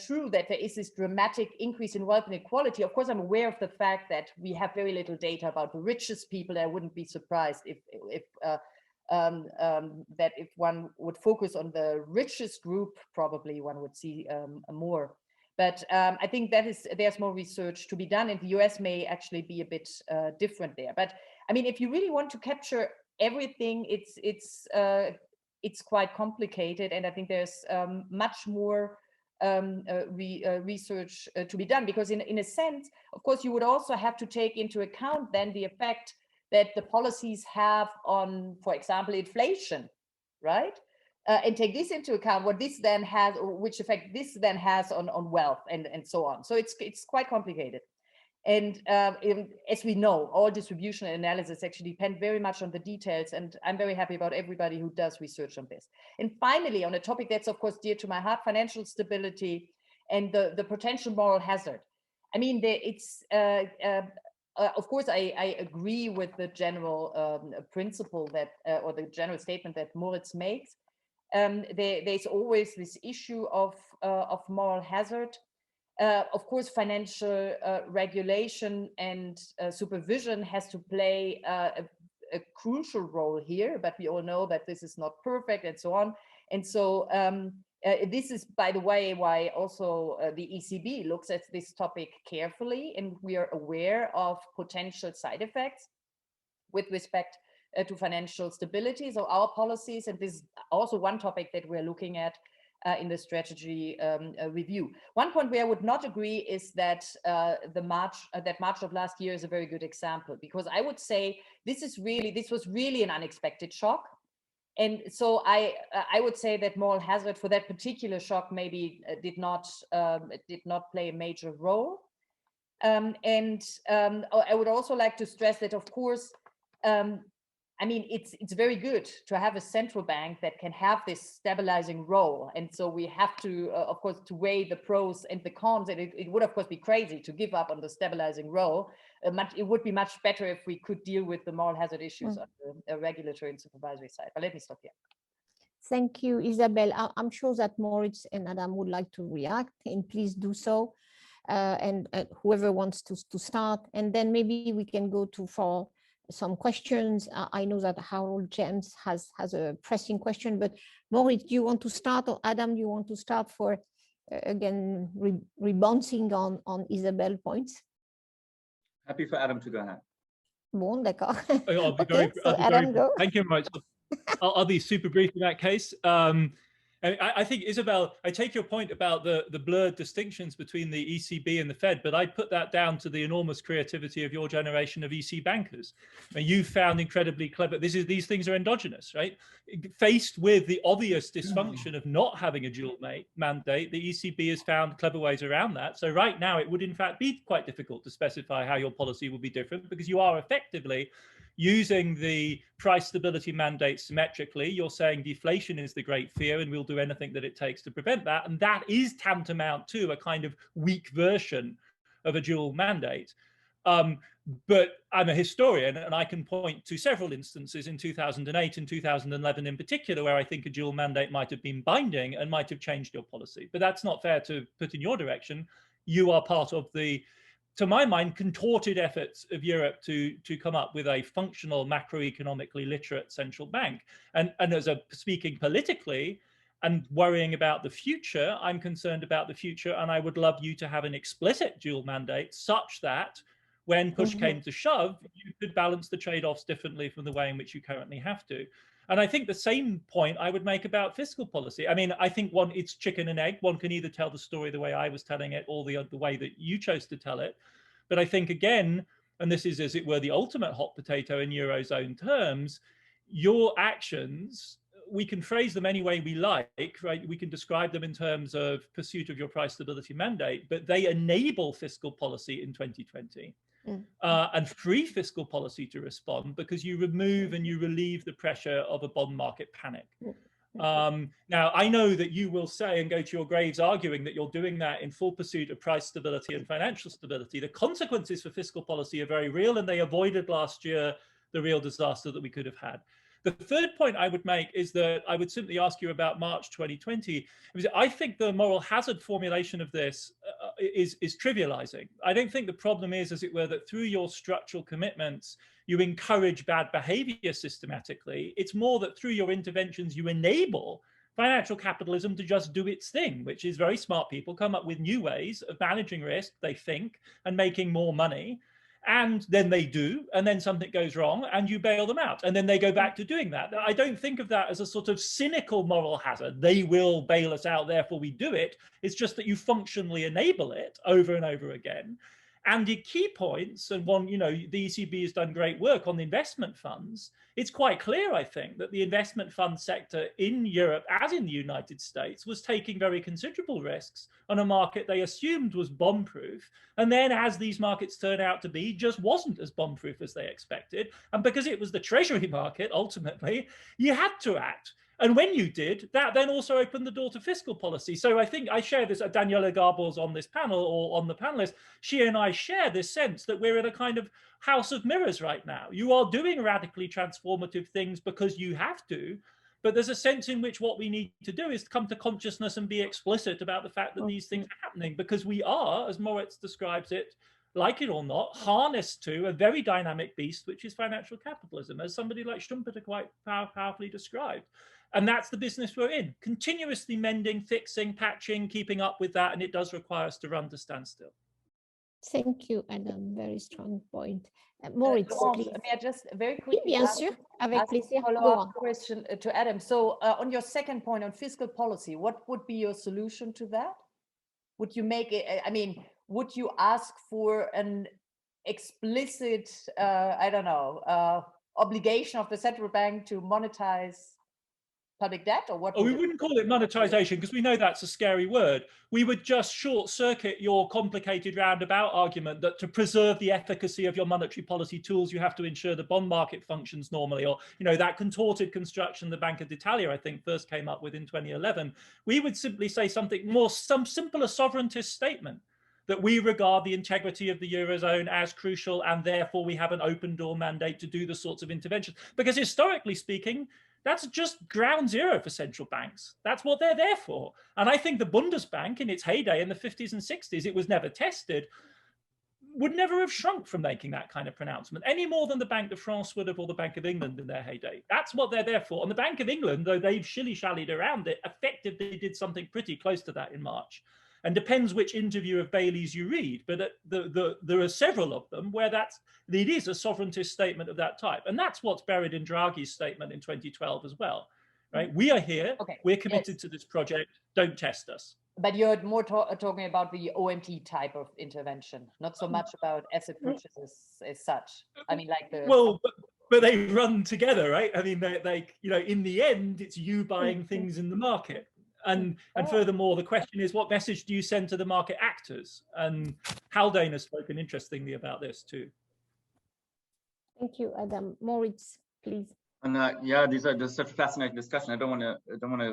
true, that there is this dramatic increase in wealth inequality. Of course, I'm aware of the fact that we have very little data about the richest people. I wouldn't be surprised if that if one would focus on the richest group, probably one would see more. But I think that there's more research to be done, and the US may actually be a bit different there. But I mean, if you really want to capture everything, it's quite complicated, and I think there's much more research to be done, because in a sense, of course, you would also have to take into account then the effect that the policies have on, for example, inflation, right? And take this into account, what this then has, or which effect this then has on wealth and so on. So it's quite complicated. And as we know, all distribution and analysis actually depend very much on the details. And I'm very happy about everybody who does research on this. And finally, on a topic that's of course dear to my heart, financial stability and the potential moral hazard. I mean, of course, I agree with the general principle that, or the general statement that Moritz makes. There's always this issue of moral hazard. Of course, financial regulation and supervision has to play a crucial role here, but we all know that this is not perfect and so on. And so this is, by the way, why also the ECB looks at this topic carefully, and we are aware of potential side effects with respect to financial stability. So our policies, and this is also one topic that we're looking at in the strategy review. One point where I would not agree is that March of last year is a very good example, because I would say this was really an unexpected shock. And so I would say that moral hazard for that particular shock maybe did not play a major role. I would also like to stress that, of course, I mean, it's very good to have a central bank that can have this stabilizing role. And so we have to, of course, to weigh the pros and the cons. And it would, of course, be crazy to give up on the stabilizing role. It would be much better if we could deal with the moral hazard issues on the regulatory and supervisory side. But let me stop here. Thank you, Isabel. I'm sure that Moritz and Adam would like to react, and please do so. And whoever wants to start, and then maybe we can go for some questions. I know that Harold James has a pressing question, but Moritz, do you want to start, or Adam, do you want to start for, again, rebouncing on Isabel's points? Happy for Adam to go ahead. Bon, d'accord. I'll be Okay, so Adam, go. Thank you very much. I'll be super brief in that case. I think, Isabel, I take your point about the blurred distinctions between the ECB and the Fed, but I put that down to the enormous creativity of your generation of EC bankers. And you found incredibly clever. These things are endogenous, right? Faced with the obvious dysfunction of not having a dual mandate, the ECB has found clever ways around that. So right now, it would in fact be quite difficult to specify how your policy will be different, because you are effectively using the price stability mandate symmetrically. You're saying deflation is the great fear, and we'll do anything that it takes to prevent that. And that is tantamount to a kind of weak version of a dual mandate. But I'm a historian, and I can point to several instances in 2008 and 2011 in particular, where I think a dual mandate might have been binding and might have changed your policy. But that's not fair to put in your direction. You are part of the, to my mind, contorted efforts of Europe to come up with a functional, macroeconomically literate central bank. And as speaking politically and worrying about the future, I'm concerned about the future, and I would love you to have an explicit dual mandate such that when push came to shove, you could balance the trade-offs differently from the way in which you currently have to. And I think the same point I would make about fiscal policy. I mean, I think it's chicken and egg. One can either tell the story the way I was telling it or the way that you chose to tell it. But I think, again, and this is, as it were, the ultimate hot potato in Eurozone terms, your actions, we can phrase them any way we like, right? We can describe them in terms of pursuit of your price stability mandate, but they enable fiscal policy in 2020. And free fiscal policy to respond, because you remove and you relieve the pressure of a bond market panic. Now, I know that you will say and go to your graves arguing that you're doing that in full pursuit of price stability and financial stability. The consequences for fiscal policy are very real, and they avoided last year the real disaster that we could have had. The third point I would make is that I would simply ask you about March 2020. I think the moral hazard formulation of this is trivializing. I don't think the problem is, as it were, that through your structural commitments, you encourage bad behavior systematically. It's more that through your interventions, you enable financial capitalism to just do its thing, which is very smart people come up with new ways of managing risk, they think, and making more money. And then they do, and then something goes wrong and you bail them out. And then they go back to doing that. I don't think of that as a sort of cynical moral hazard. They will bail us out, therefore we do it. It's just that you functionally enable it over and over again. And the key points, and one, the ECB has done great work on the investment funds. It's quite clear, I think, that the investment fund sector in Europe, as in the United States, was taking very considerable risks on a market they assumed was bomb-proof. And then as these markets turn out to be, just wasn't as bomb-proof as they expected. And because it was the treasury market, ultimately, you had to act. And when you did, that then also opened the door to fiscal policy. So I think I share this, Daniela Garbo's on this panel, or on the panelists, she and I share this sense that we're in a kind of house of mirrors right now. You are doing radically transformative things because you have to, but there's a sense in which what we need to do is come to consciousness and be explicit about the fact that these things are happening, because we are, as Moritz describes it, like it or not, harnessed to a very dynamic beast, which is financial capitalism, as somebody like Schumpeter quite powerfully described. And that's the business we're in, continuously mending, fixing, patching, keeping up with that. And it does require us to run to stand still. Thank you, Adam. Very strong point. Moritz, please. May I just very quickly ask a follow-up question to Adam. So on your second point on fiscal policy, what would be your solution to that? Would you make it, I mean, would you ask for an explicit, obligation of the central bank to monetize public debt, or what? Oh, we wouldn't call it monetization, because we know that's a scary word. We would just short circuit your complicated roundabout argument that to preserve the efficacy of your monetary policy tools, you have to ensure the bond market functions normally, or that contorted construction the Banca d'Italia, I think, first came up with in 2011. We would simply say something more, some simpler sovereigntist statement, that we regard the integrity of the Eurozone as crucial, and therefore we have an open door mandate to do the sorts of interventions. Because historically speaking, that's just ground zero for central banks. That's what they're there for. And I think the Bundesbank in its heyday in the 50s and 60s, it was never tested, would never have shrunk from making that kind of pronouncement, any more than the Bank de France would have, or the Bank of England in their heyday. That's what they're there for. And the Bank of England, though they've shilly-shallied around it, effectively did something pretty close to that in March. And depends which interview of Bailey's you read, but there are several of them where it is a sovereigntist statement of that type. And that's what's buried in Draghi's statement in 2012 as well, right? We are here, we're committed to this project, don't test us. But you're more talking about the OMT type of intervention, not so much about asset purchases as such. I mean, like the... Well, but they run together, right? I mean, they in the end, it's you buying things in the market. And furthermore, the question is, what message do you send to the market actors? And Haldane has spoken interestingly about this too. Thank you, Adam. Moritz, please. And yeah, this is such a fascinating discussion. I don't want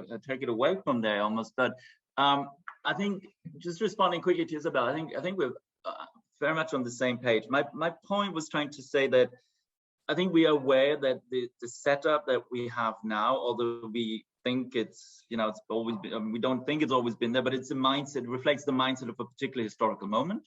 to take it away from there almost, but I think just responding quickly to Isabel, I think we're very much on the same page. My point was trying to say that I think we are aware that the setup that we have now, although we think it's always been, we don't think it's always been there, but it's a mindset, it reflects the mindset of a particular historical moment.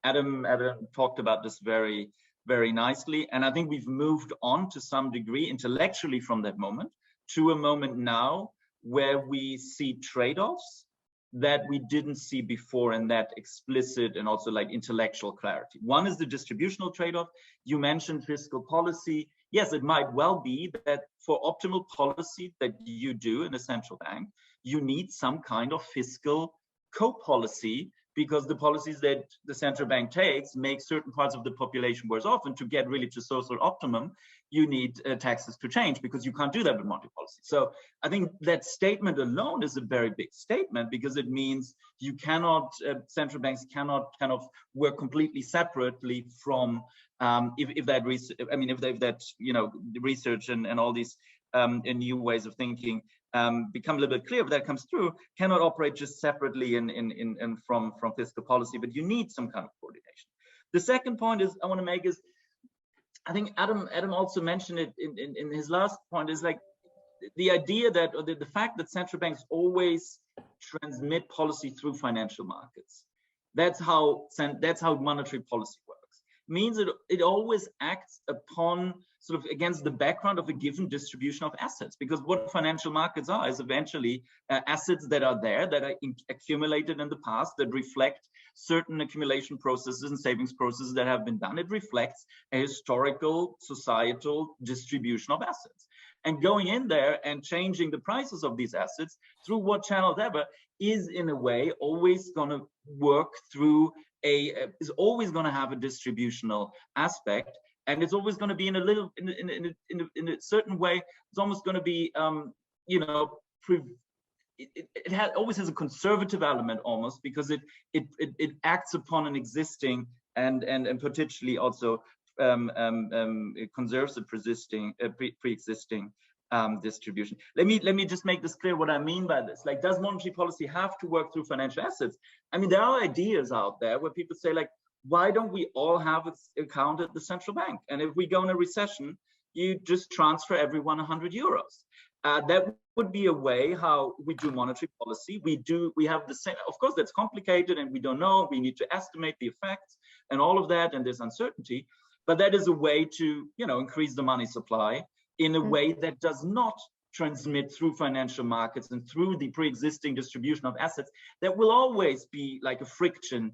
Adam talked about this very, very nicely, and I think we've moved on to some degree intellectually from that moment to a moment now where we see trade-offs that we didn't see before in that explicit and also like intellectual clarity. One is the distributional trade-off. You mentioned fiscal policy. Yes, it might well be that for optimal policy that you do in a central bank, you need some kind of fiscal co-policy, because the policies that the central bank takes make certain parts of the population worse off. And to get really to social optimum, you need taxes to change, because you can't do that with monetary policy. So I think that statement alone is a very big statement, because it means you cannot, central banks cannot kind of work completely separately from if that you know, the research and all these new ways of thinking become a little bit clear, but that comes through, cannot operate just separately from fiscal policy, but you need some kind of coordination. The second point is I want to make is, I think Adam also mentioned it in his last point, is like the idea that, or the fact that central banks always transmit policy through financial markets. That's how monetary policy works. Means it always acts upon sort of against the background of a given distribution of assets, because what financial markets are is eventually assets that are there, that are accumulated in the past, that reflect certain accumulation processes and savings processes that have been done. It reflects a historical societal distribution of assets. And going in there and changing the prices of these assets through what channels ever is in a way always going to work through is always going to have a distributional aspect. And it's always going to be in a certain way. It's almost going to be, you know, it always has a conservative element almost, because it acts upon an existing and potentially also it conserves a pre-existing distribution. Let me just make this clear what I mean by this. Like, does monetary policy have to work through financial assets? I mean, there are ideas out there where people say, like, why don't we all have an account at the central bank? And if we go in a recession, you just transfer everyone 100 euros. That would be a way how we do monetary policy. We have the same, of course, that's complicated and we don't know. We need to estimate the effects and all of that, and there's uncertainty. But that is a way to, you know, increase the money supply in a way that does not transmit through financial markets and through the pre-existing distribution of assets. That will always be like a friction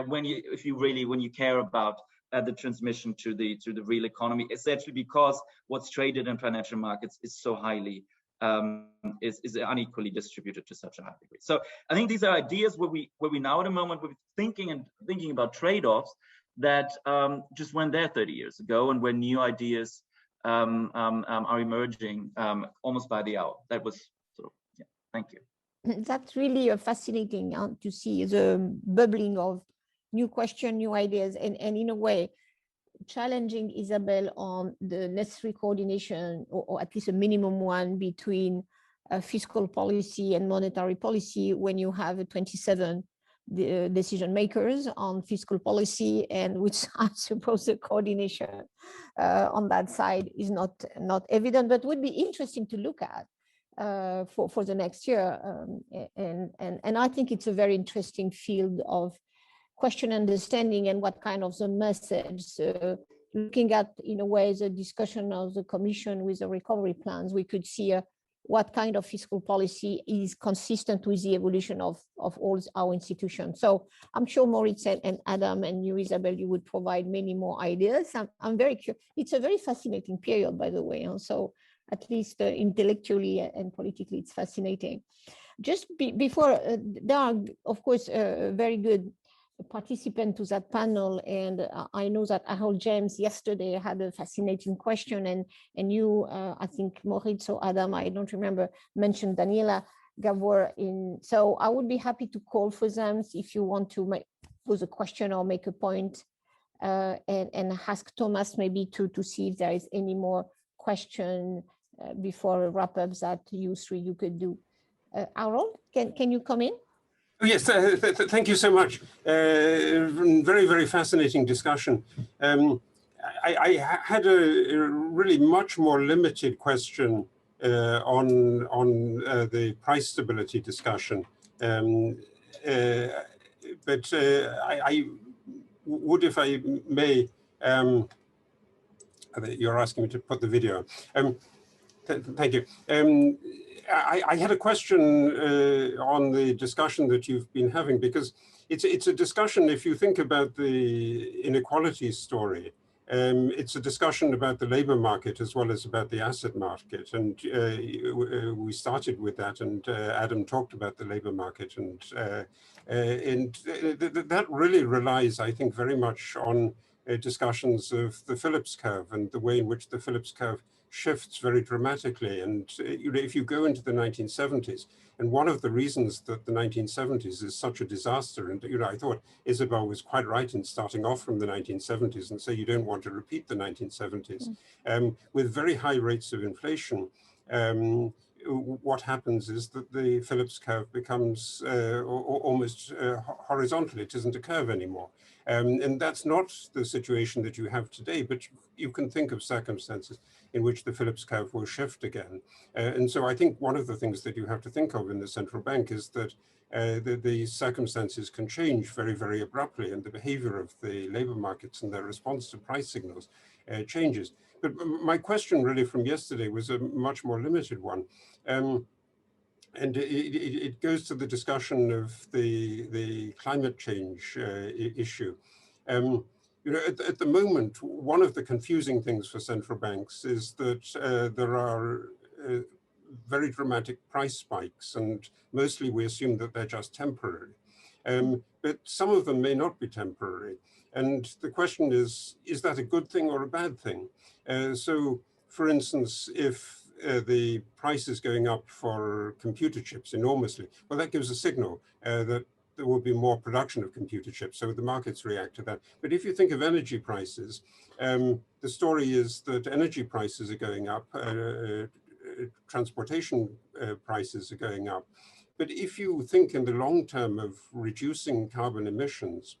when you care about the transmission to the real economy, essentially because what's traded in financial markets is so highly is unequally distributed to such a high degree. So I think these are ideas where we now at a moment we're thinking about trade-offs that just went there 30 years ago, and when new ideas are emerging almost by the hour. That was sort of, yeah, thank you. That's really fascinating to see the bubbling of new questions, new ideas, and in a way challenging Isabel on the necessary coordination, or at least a minimum one, between fiscal policy and monetary policy when you have 27 decision makers on fiscal policy, and which I suppose the coordination on that side is not evident, but would be interesting to look at for the next year. And I think it's a very interesting field of question understanding, and what kind of the message, looking at in a way the discussion of the Commission with the recovery plans, we could see what kind of fiscal policy is consistent with the evolution of all our institutions. So I'm sure Moritz and Adam and you, Isabel, you would provide many more ideas. I'm very curious. It's a very fascinating period, by the way. And so at least intellectually and politically, it's fascinating. Just before, there are, of course, very good participant to that panel, and I know that Harold James yesterday had a fascinating question, and you, I think Moritz or Adam, I don't remember, mentioned Daniela Gabor in. So I would be happy to call for them if you want to pose a question or make a point, and ask Thomas maybe to see if there is any more question before a wrap up that you three you could do. Harold, can you come in? Oh, yes, thank you so much. Very, very fascinating discussion. I had a really much more limited question on the price stability discussion. But I would, if I may, you're asking me to put the video. Thank you. I had a question on the discussion that you've been having, because it's a discussion, if you think about the inequality story, It's a discussion about the labor market as well as about the asset market. And we started with that, and Adam talked about the labor market. And that really relies, I think, very much on discussions of the Phillips curve and the way in which the Phillips curve shifts very dramatically. And if you go into the 1970s, and one of the reasons that the 1970s is such a disaster, and I thought Isabel was quite right in starting off from the 1970s and say you don't want to repeat the 1970s. With very high rates of inflation, what happens is that the Phillips curve becomes almost horizontal. It isn't a curve anymore. And that's not the situation that you have today, but you can think of circumstances in which the Phillips curve will shift again. And so I think one of the things that you have to think of in the central bank is that the circumstances can change very, very abruptly, and the behavior of the labor markets and their response to price signals changes. But my question really from yesterday was a much more limited one. And it goes to the discussion of the climate change issue. At the moment, one of the confusing things for central banks is that there are very dramatic price spikes, and mostly we assume that they're just temporary. But some of them may not be temporary. And the question is that a good thing or a bad thing? So, for instance, if the price is going up for computer chips enormously, well, that gives a signal that there will be more production of computer chips, so the markets react to that. But if you think of energy prices, the story is that energy prices are going up, transportation prices are going up. But if you think in the long term of reducing carbon emissions,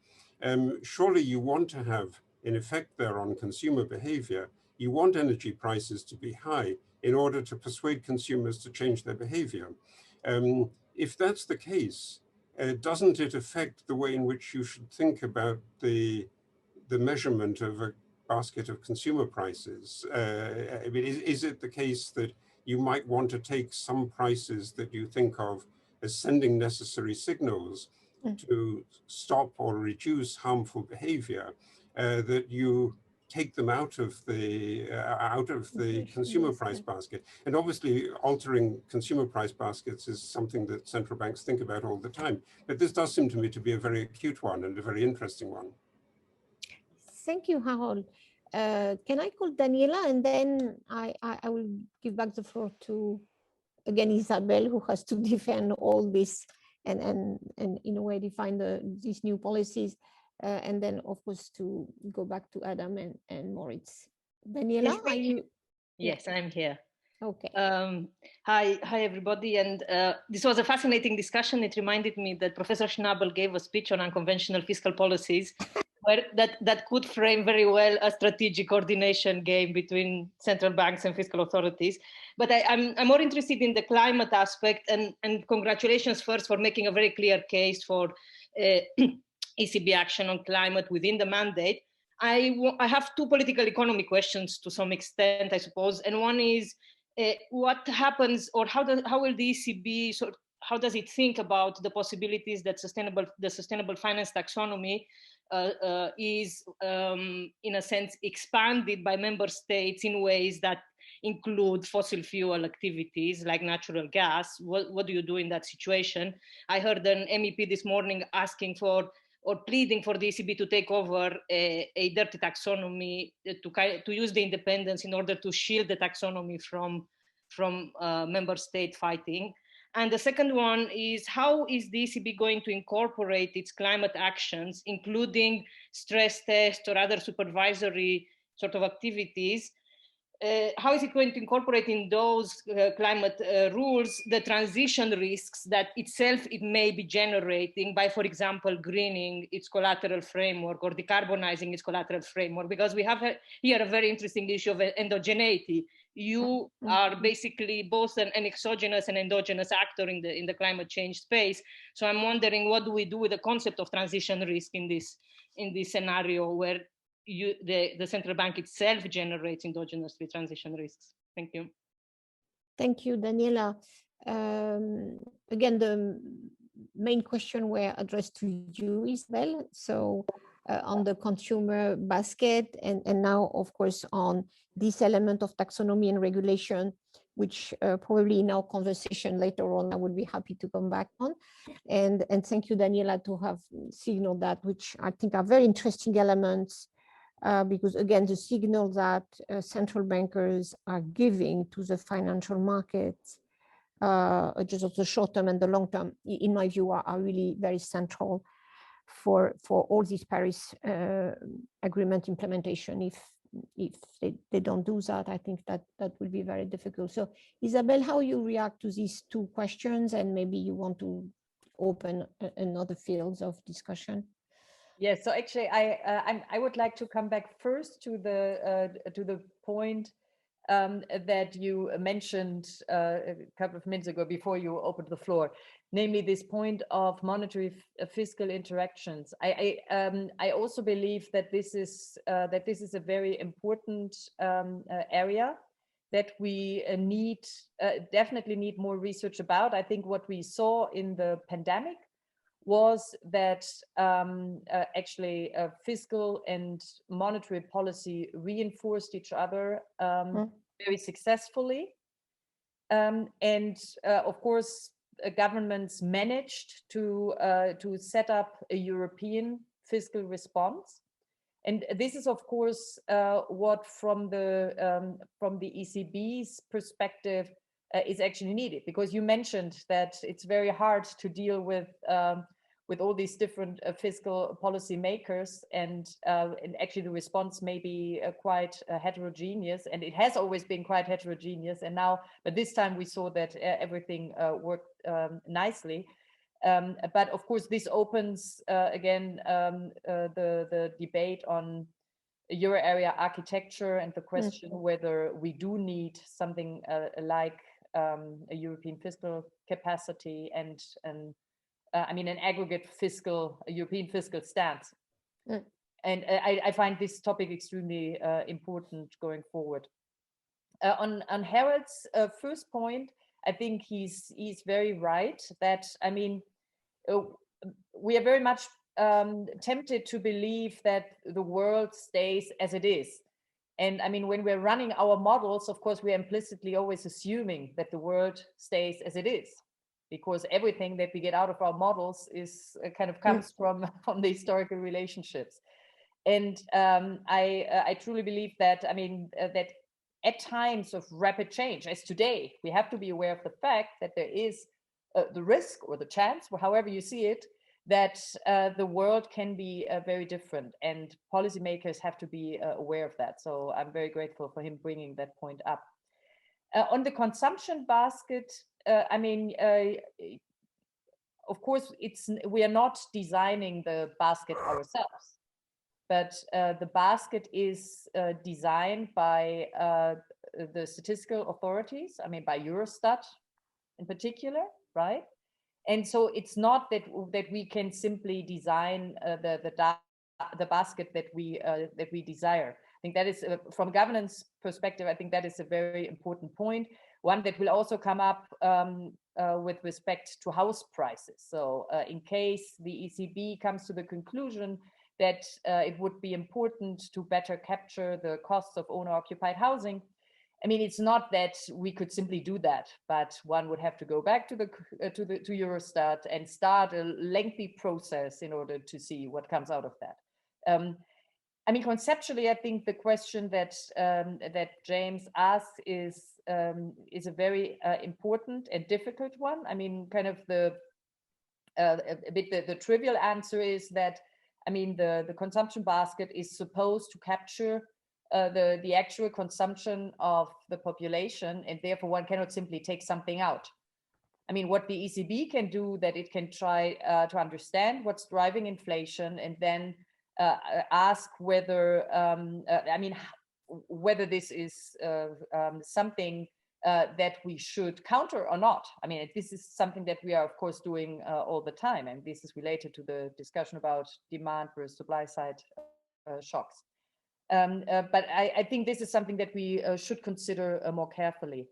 surely you want to have an effect there on consumer behavior. You want energy prices to be high in order to persuade consumers to change their behavior. If that's the case, doesn't it affect the way in which you should think about the measurement of a basket of consumer prices? I mean, is it the case that you might want to take some prices that you think of as sending necessary signals to stop or reduce harmful behavior, that you take them out of the consumer price basket? And obviously altering consumer price baskets is something that central banks think about all the time. But this does seem to me to be a very acute one and a very interesting one. Thank you, Harold. Can I call Daniela, and then I will give back the floor to, again, Isabel, who has to defend all this and in a way define these new policies. And then, of course, to go back to Adam and Moritz. Daniela, are you? Yes, I'm here. Okay. Hi, everybody. And this was a fascinating discussion. It reminded me that Professor Schnabel gave a speech on unconventional fiscal policies, where that could frame very well a strategic coordination game between central banks and fiscal authorities. But I'm more interested in the climate aspect, and congratulations first for making a very clear case for ECB action on climate within the mandate. I have two political economy questions to some extent, I suppose. And one is, what happens, or how will the ECB how does it think about the possibilities that the sustainable finance taxonomy is in a sense expanded by member states in ways that include fossil fuel activities like natural gas? What do you do in that situation? I heard an MEP this morning asking for or pleading for the ECB to take over a dirty taxonomy, to use the independence in order to shield the taxonomy from member state fighting. And the second one is, how is the ECB going to incorporate its climate actions, including stress tests or other supervisory sort of activities? How is it going to incorporate in those climate rules the transition risks that it may be generating by, for example, greening its collateral framework or decarbonizing its collateral framework? Because we have here a very interesting issue of endogeneity. You are basically both an exogenous and endogenous actor in the climate change space. So I'm wondering, what do we do with the concept of transition risk in this scenario where the central bank itself generates endogenously transition risks? Thank you. Thank you, Daniela. Again, the main question were addressed to you, Isabel. So on the consumer basket, and now, of course, on this element of taxonomy and regulation, which probably in our conversation later on, I would be happy to come back on. And thank you, Daniela, to have signaled that, which I think are very interesting elements, because again, the signal that central bankers are giving to the financial markets, just of the short term and the long term, in my view, are really very central for all these Paris agreement implementation. If they don't do that, I think that will be very difficult. So Isabel, how you react to these two questions, and maybe you want to open another fields of discussion? Yes, so actually I would like to come back first to the point that you mentioned a couple of minutes ago before you opened the floor, namely this point of monetary fiscal interactions. I also believe that this is a very important area that we definitely need more research about. I think what we saw in the pandemic was that actually fiscal and monetary policy reinforced each other very successfully. And of course, governments managed to set up a European fiscal response. And this is, of course, what from the ECB's perspective is actually needed, because you mentioned that it's very hard to deal with all these different fiscal policy makers, and actually the response may be quite heterogeneous, and it has always been quite heterogeneous. And now, but this time we saw that everything worked nicely. But of course, this opens again the debate on Euro area architecture and the question whether we do need something like a European fiscal capacity and I mean, an aggregate European fiscal stance. And I find this topic extremely important going forward. On Harold's first point, I think he's very right that, I mean, we are very much tempted to believe that the world stays as it is. And I mean, when we're running our models, of course, we're implicitly always assuming that the world stays as it is, because everything that we get out of our models is kind of comes from the historical relationships. And I truly believe that, I mean, that at times of rapid change, as today, we have to be aware of the fact that there is the risk or the chance, or however you see it, that the world can be very different, and policymakers have to be aware of that. So I'm very grateful for him bringing that point up. On the consumption basket, I mean, of course, we are not designing the basket ourselves, but the basket is designed by the statistical authorities, I mean, by Eurostat in particular, right? And so it's not that we can simply design the basket that we desire. I think that is, from governance perspective, I think that is a very important point. One that will also come up with respect to house prices. So in case the ECB comes to the conclusion that it would be important to better capture the costs of owner-occupied housing, I mean, it's not that we could simply do that, but one would have to go back to Eurostat and start a lengthy process in order to see what comes out of that. I mean, conceptually, I think the question that James asked is a very important and difficult one. I mean, kind of the trivial answer is that, I mean, the consumption basket is supposed to capture the actual consumption of the population, and therefore one cannot simply take something out. I mean, what the ECB can do, that it can try to understand what's driving inflation, and then ask whether, I mean, whether this is something that we should counter or not. I mean, this is something that we are, of course, doing all the time, and this is related to the discussion about demand versus supply side shocks. But I think this is something that we should consider more carefully.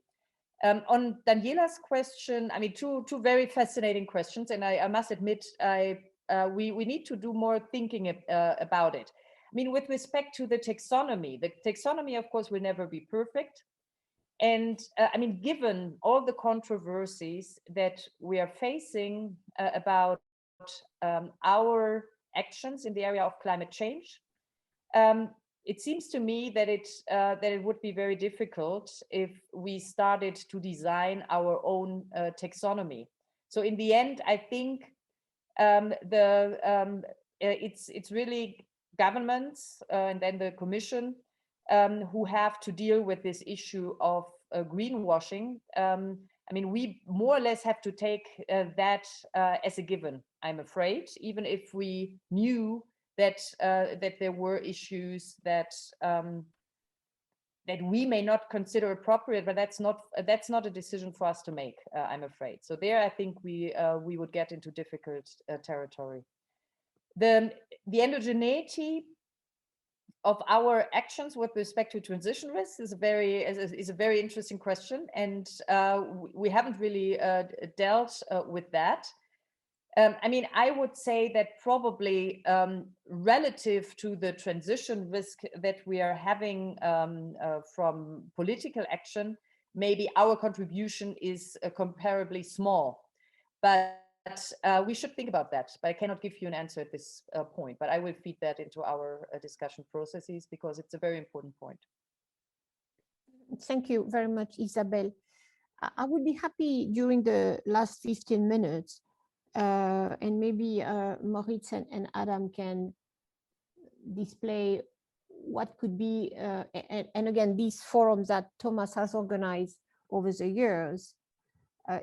On Daniela's question, I mean, two very fascinating questions, and I must admit, I we need to do more thinking about it. I mean, with respect to the taxonomy, of course, will never be perfect. And I mean, given all the controversies that we are facing about our actions in the area of climate change, it seems to me that it would be very difficult if we started to design our own taxonomy. So in the end, I think it's really governments and then the Commission who have to deal with this issue of greenwashing. I mean, we more or less have to take that as a given, I'm afraid, even if we knew that there were issues that we may not consider appropriate, but that's not a decision for us to make, I'm afraid. So there, I think we would get into difficult territory. The endogeneity of our actions with respect to transition risk is a very interesting question, and we haven't really dealt with that. I mean, I would say that probably relative to the transition risk that we are having from political action, maybe our contribution is comparably small. But we should think about that. But I cannot give you an answer at this point. But I will feed that into our discussion processes because it's a very important point. Thank you very much, Isabel. I would be happy during the last 15 minutes and maybe Moritz and Adam can display what could be, and again, these forums that Thomas has organized over the years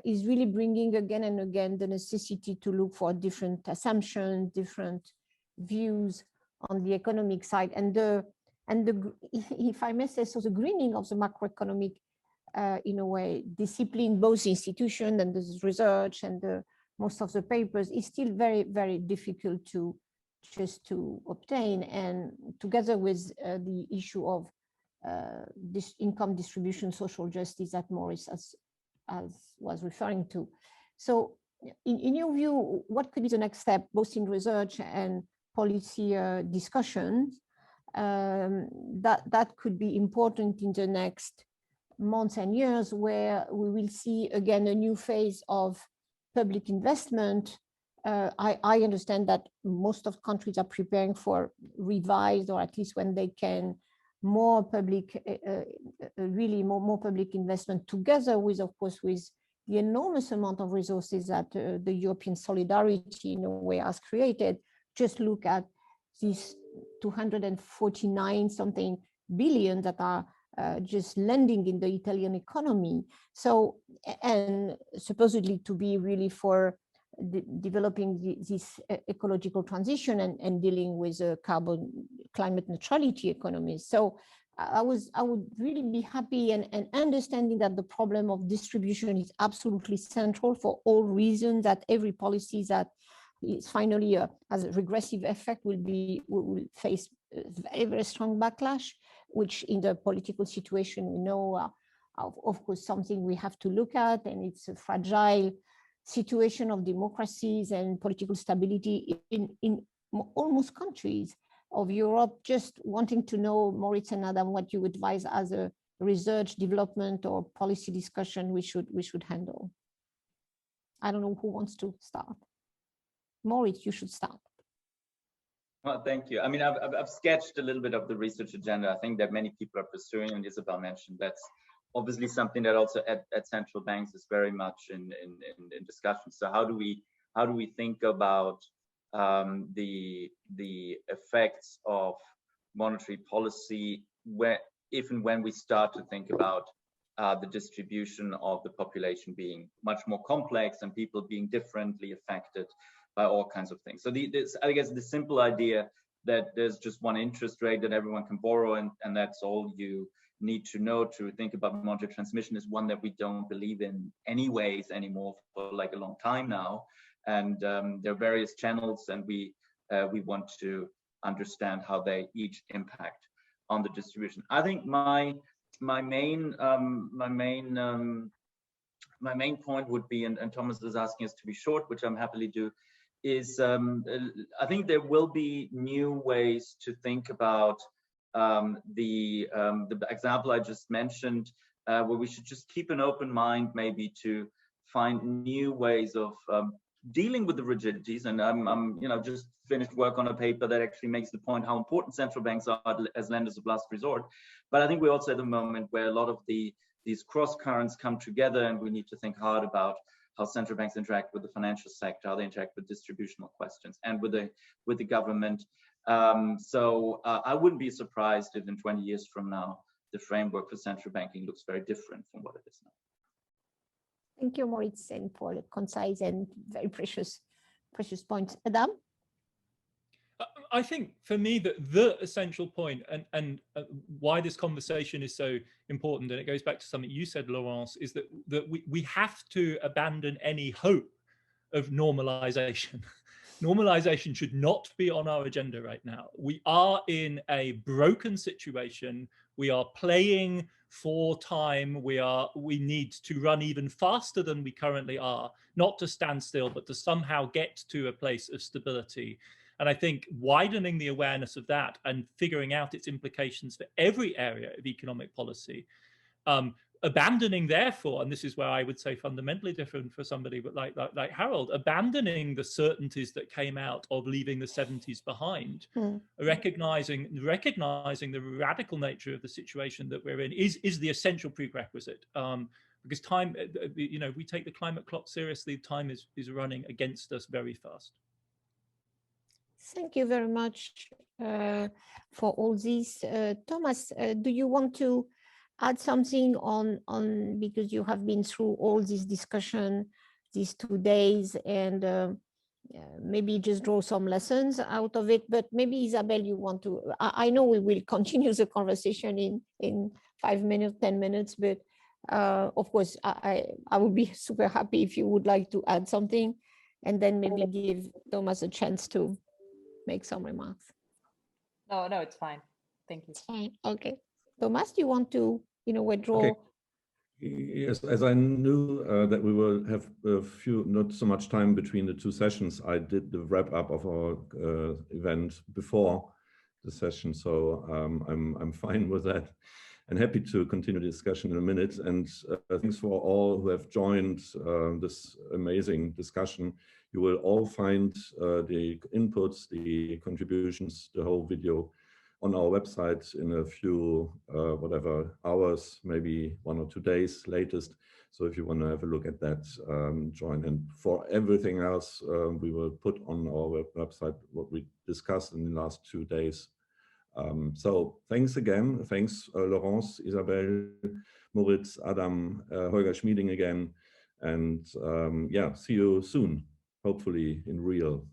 is really bringing again and again the necessity to look for different assumptions, different views on the economic side, and if I may say so, the greening of the macroeconomic, in a way, discipline, both institutions and the research and most of the papers is still very, very difficult to obtain. And together with the issue of this income distribution, social justice that Moritz was referring to. So in your view, what could be the next step, both in research and policy discussions, that could be important in the next months and years, where we will see again a new phase of public investment? I understand that most of countries are preparing for revised, or at least when they can, more public, really more public investment, together with, of course, with the enormous amount of resources that the European solidarity in a way has created. Just look at these 249 something billion that are just lending in the Italian economy. So, and supposedly to be really for developing this ecological transition and dealing with climate neutrality economy. So I would really be happy and understanding that the problem of distribution is absolutely central for all reasons, that every policy that is finally has a regressive effect will face a very, very strong backlash, which in the political situation we know, of course, something we have to look at, and it's a fragile situation of democracies and political stability in almost countries of Europe. Just wanting to know, Moritz and Adam, what you advise as a research, development, or policy discussion we should handle. I don't know who wants to start. Moritz, you should start. Well, thank you. I mean, I've sketched a little bit of the research agenda. I think that many people are pursuing, and Isabel mentioned that's obviously something that also at central banks is very much in discussion. So how do we think about the effects of monetary policy if and when we start to think about the distribution of the population being much more complex and people being differently affected by all kinds of things. So I guess the simple idea that there's just one interest rate that everyone can borrow and that's all you need to know to think about monetary transmission is one that we don't believe in anyways anymore for like a long time now. And there are various channels, and we want to understand how they each impact on the distribution. I think my main point would be, and Thomas is asking us to be short, which I'm happily do, I think there will be new ways to think about the example I just mentioned, where we should just keep an open mind, maybe to find new ways of dealing with the rigidities. And I'm just finished work on a paper that actually makes the point how important central banks are as lenders of last resort. But I think we're also at the moment where a lot of these cross currents come together, and we need to think hard about how central banks interact with the financial sector, how they interact with distributional questions, and with the government. So I wouldn't be surprised if in 20 years from now, the framework for central banking looks very different from what it is now. Thank you, Moritz, and for the concise and very precious points. Adam? I think for me that the essential point and why this conversation is so important, and it goes back to something you said, Laurence, is that we have to abandon any hope of normalization. Normalization should not be on our agenda right now. We are in a broken situation. We are playing for time. We need to run even faster than we currently are, not to stand still, but to somehow get to a place of stability. And I think widening the awareness of that and figuring out its implications for every area of economic policy, abandoning, therefore, and this is where I would say fundamentally different for somebody but like Harold, abandoning the certainties that came out of leaving the 70s behind, recognizing the radical nature of the situation that we're in is the essential prerequisite. Because time, we take the climate clock seriously, time is running against us very fast. Thank you very much for all these. Thomas, do you want to add something on because you have been through all this discussion these 2 days, and maybe just draw some lessons out of it? But maybe Isabel, you want to, I know we will continue the conversation in 5 minutes, 10 minutes, but of course, I would be super happy if you would like to add something, and then maybe give Thomas a chance to make some remarks. No, it's fine. Thank you. It's fine. Okay. Thomas, do you want to, withdraw? Okay. Yes, as I knew that we will have not so much time between the two sessions, I did the wrap up of our event before the session, so I'm fine with that and happy to continue the discussion in a minute. And thanks for all who have joined this amazing discussion. You will all find the inputs, the contributions, the whole video on our website in a few, hours, maybe 1 or 2 days latest. So if you want to have a look at that, join. And for everything else, we will put on our website what we discussed in the last 2 days. So thanks again. Thanks, Laurence, Isabel, Moritz, Adam, Holger Schmieding again. And yeah, see you soon, hopefully in real.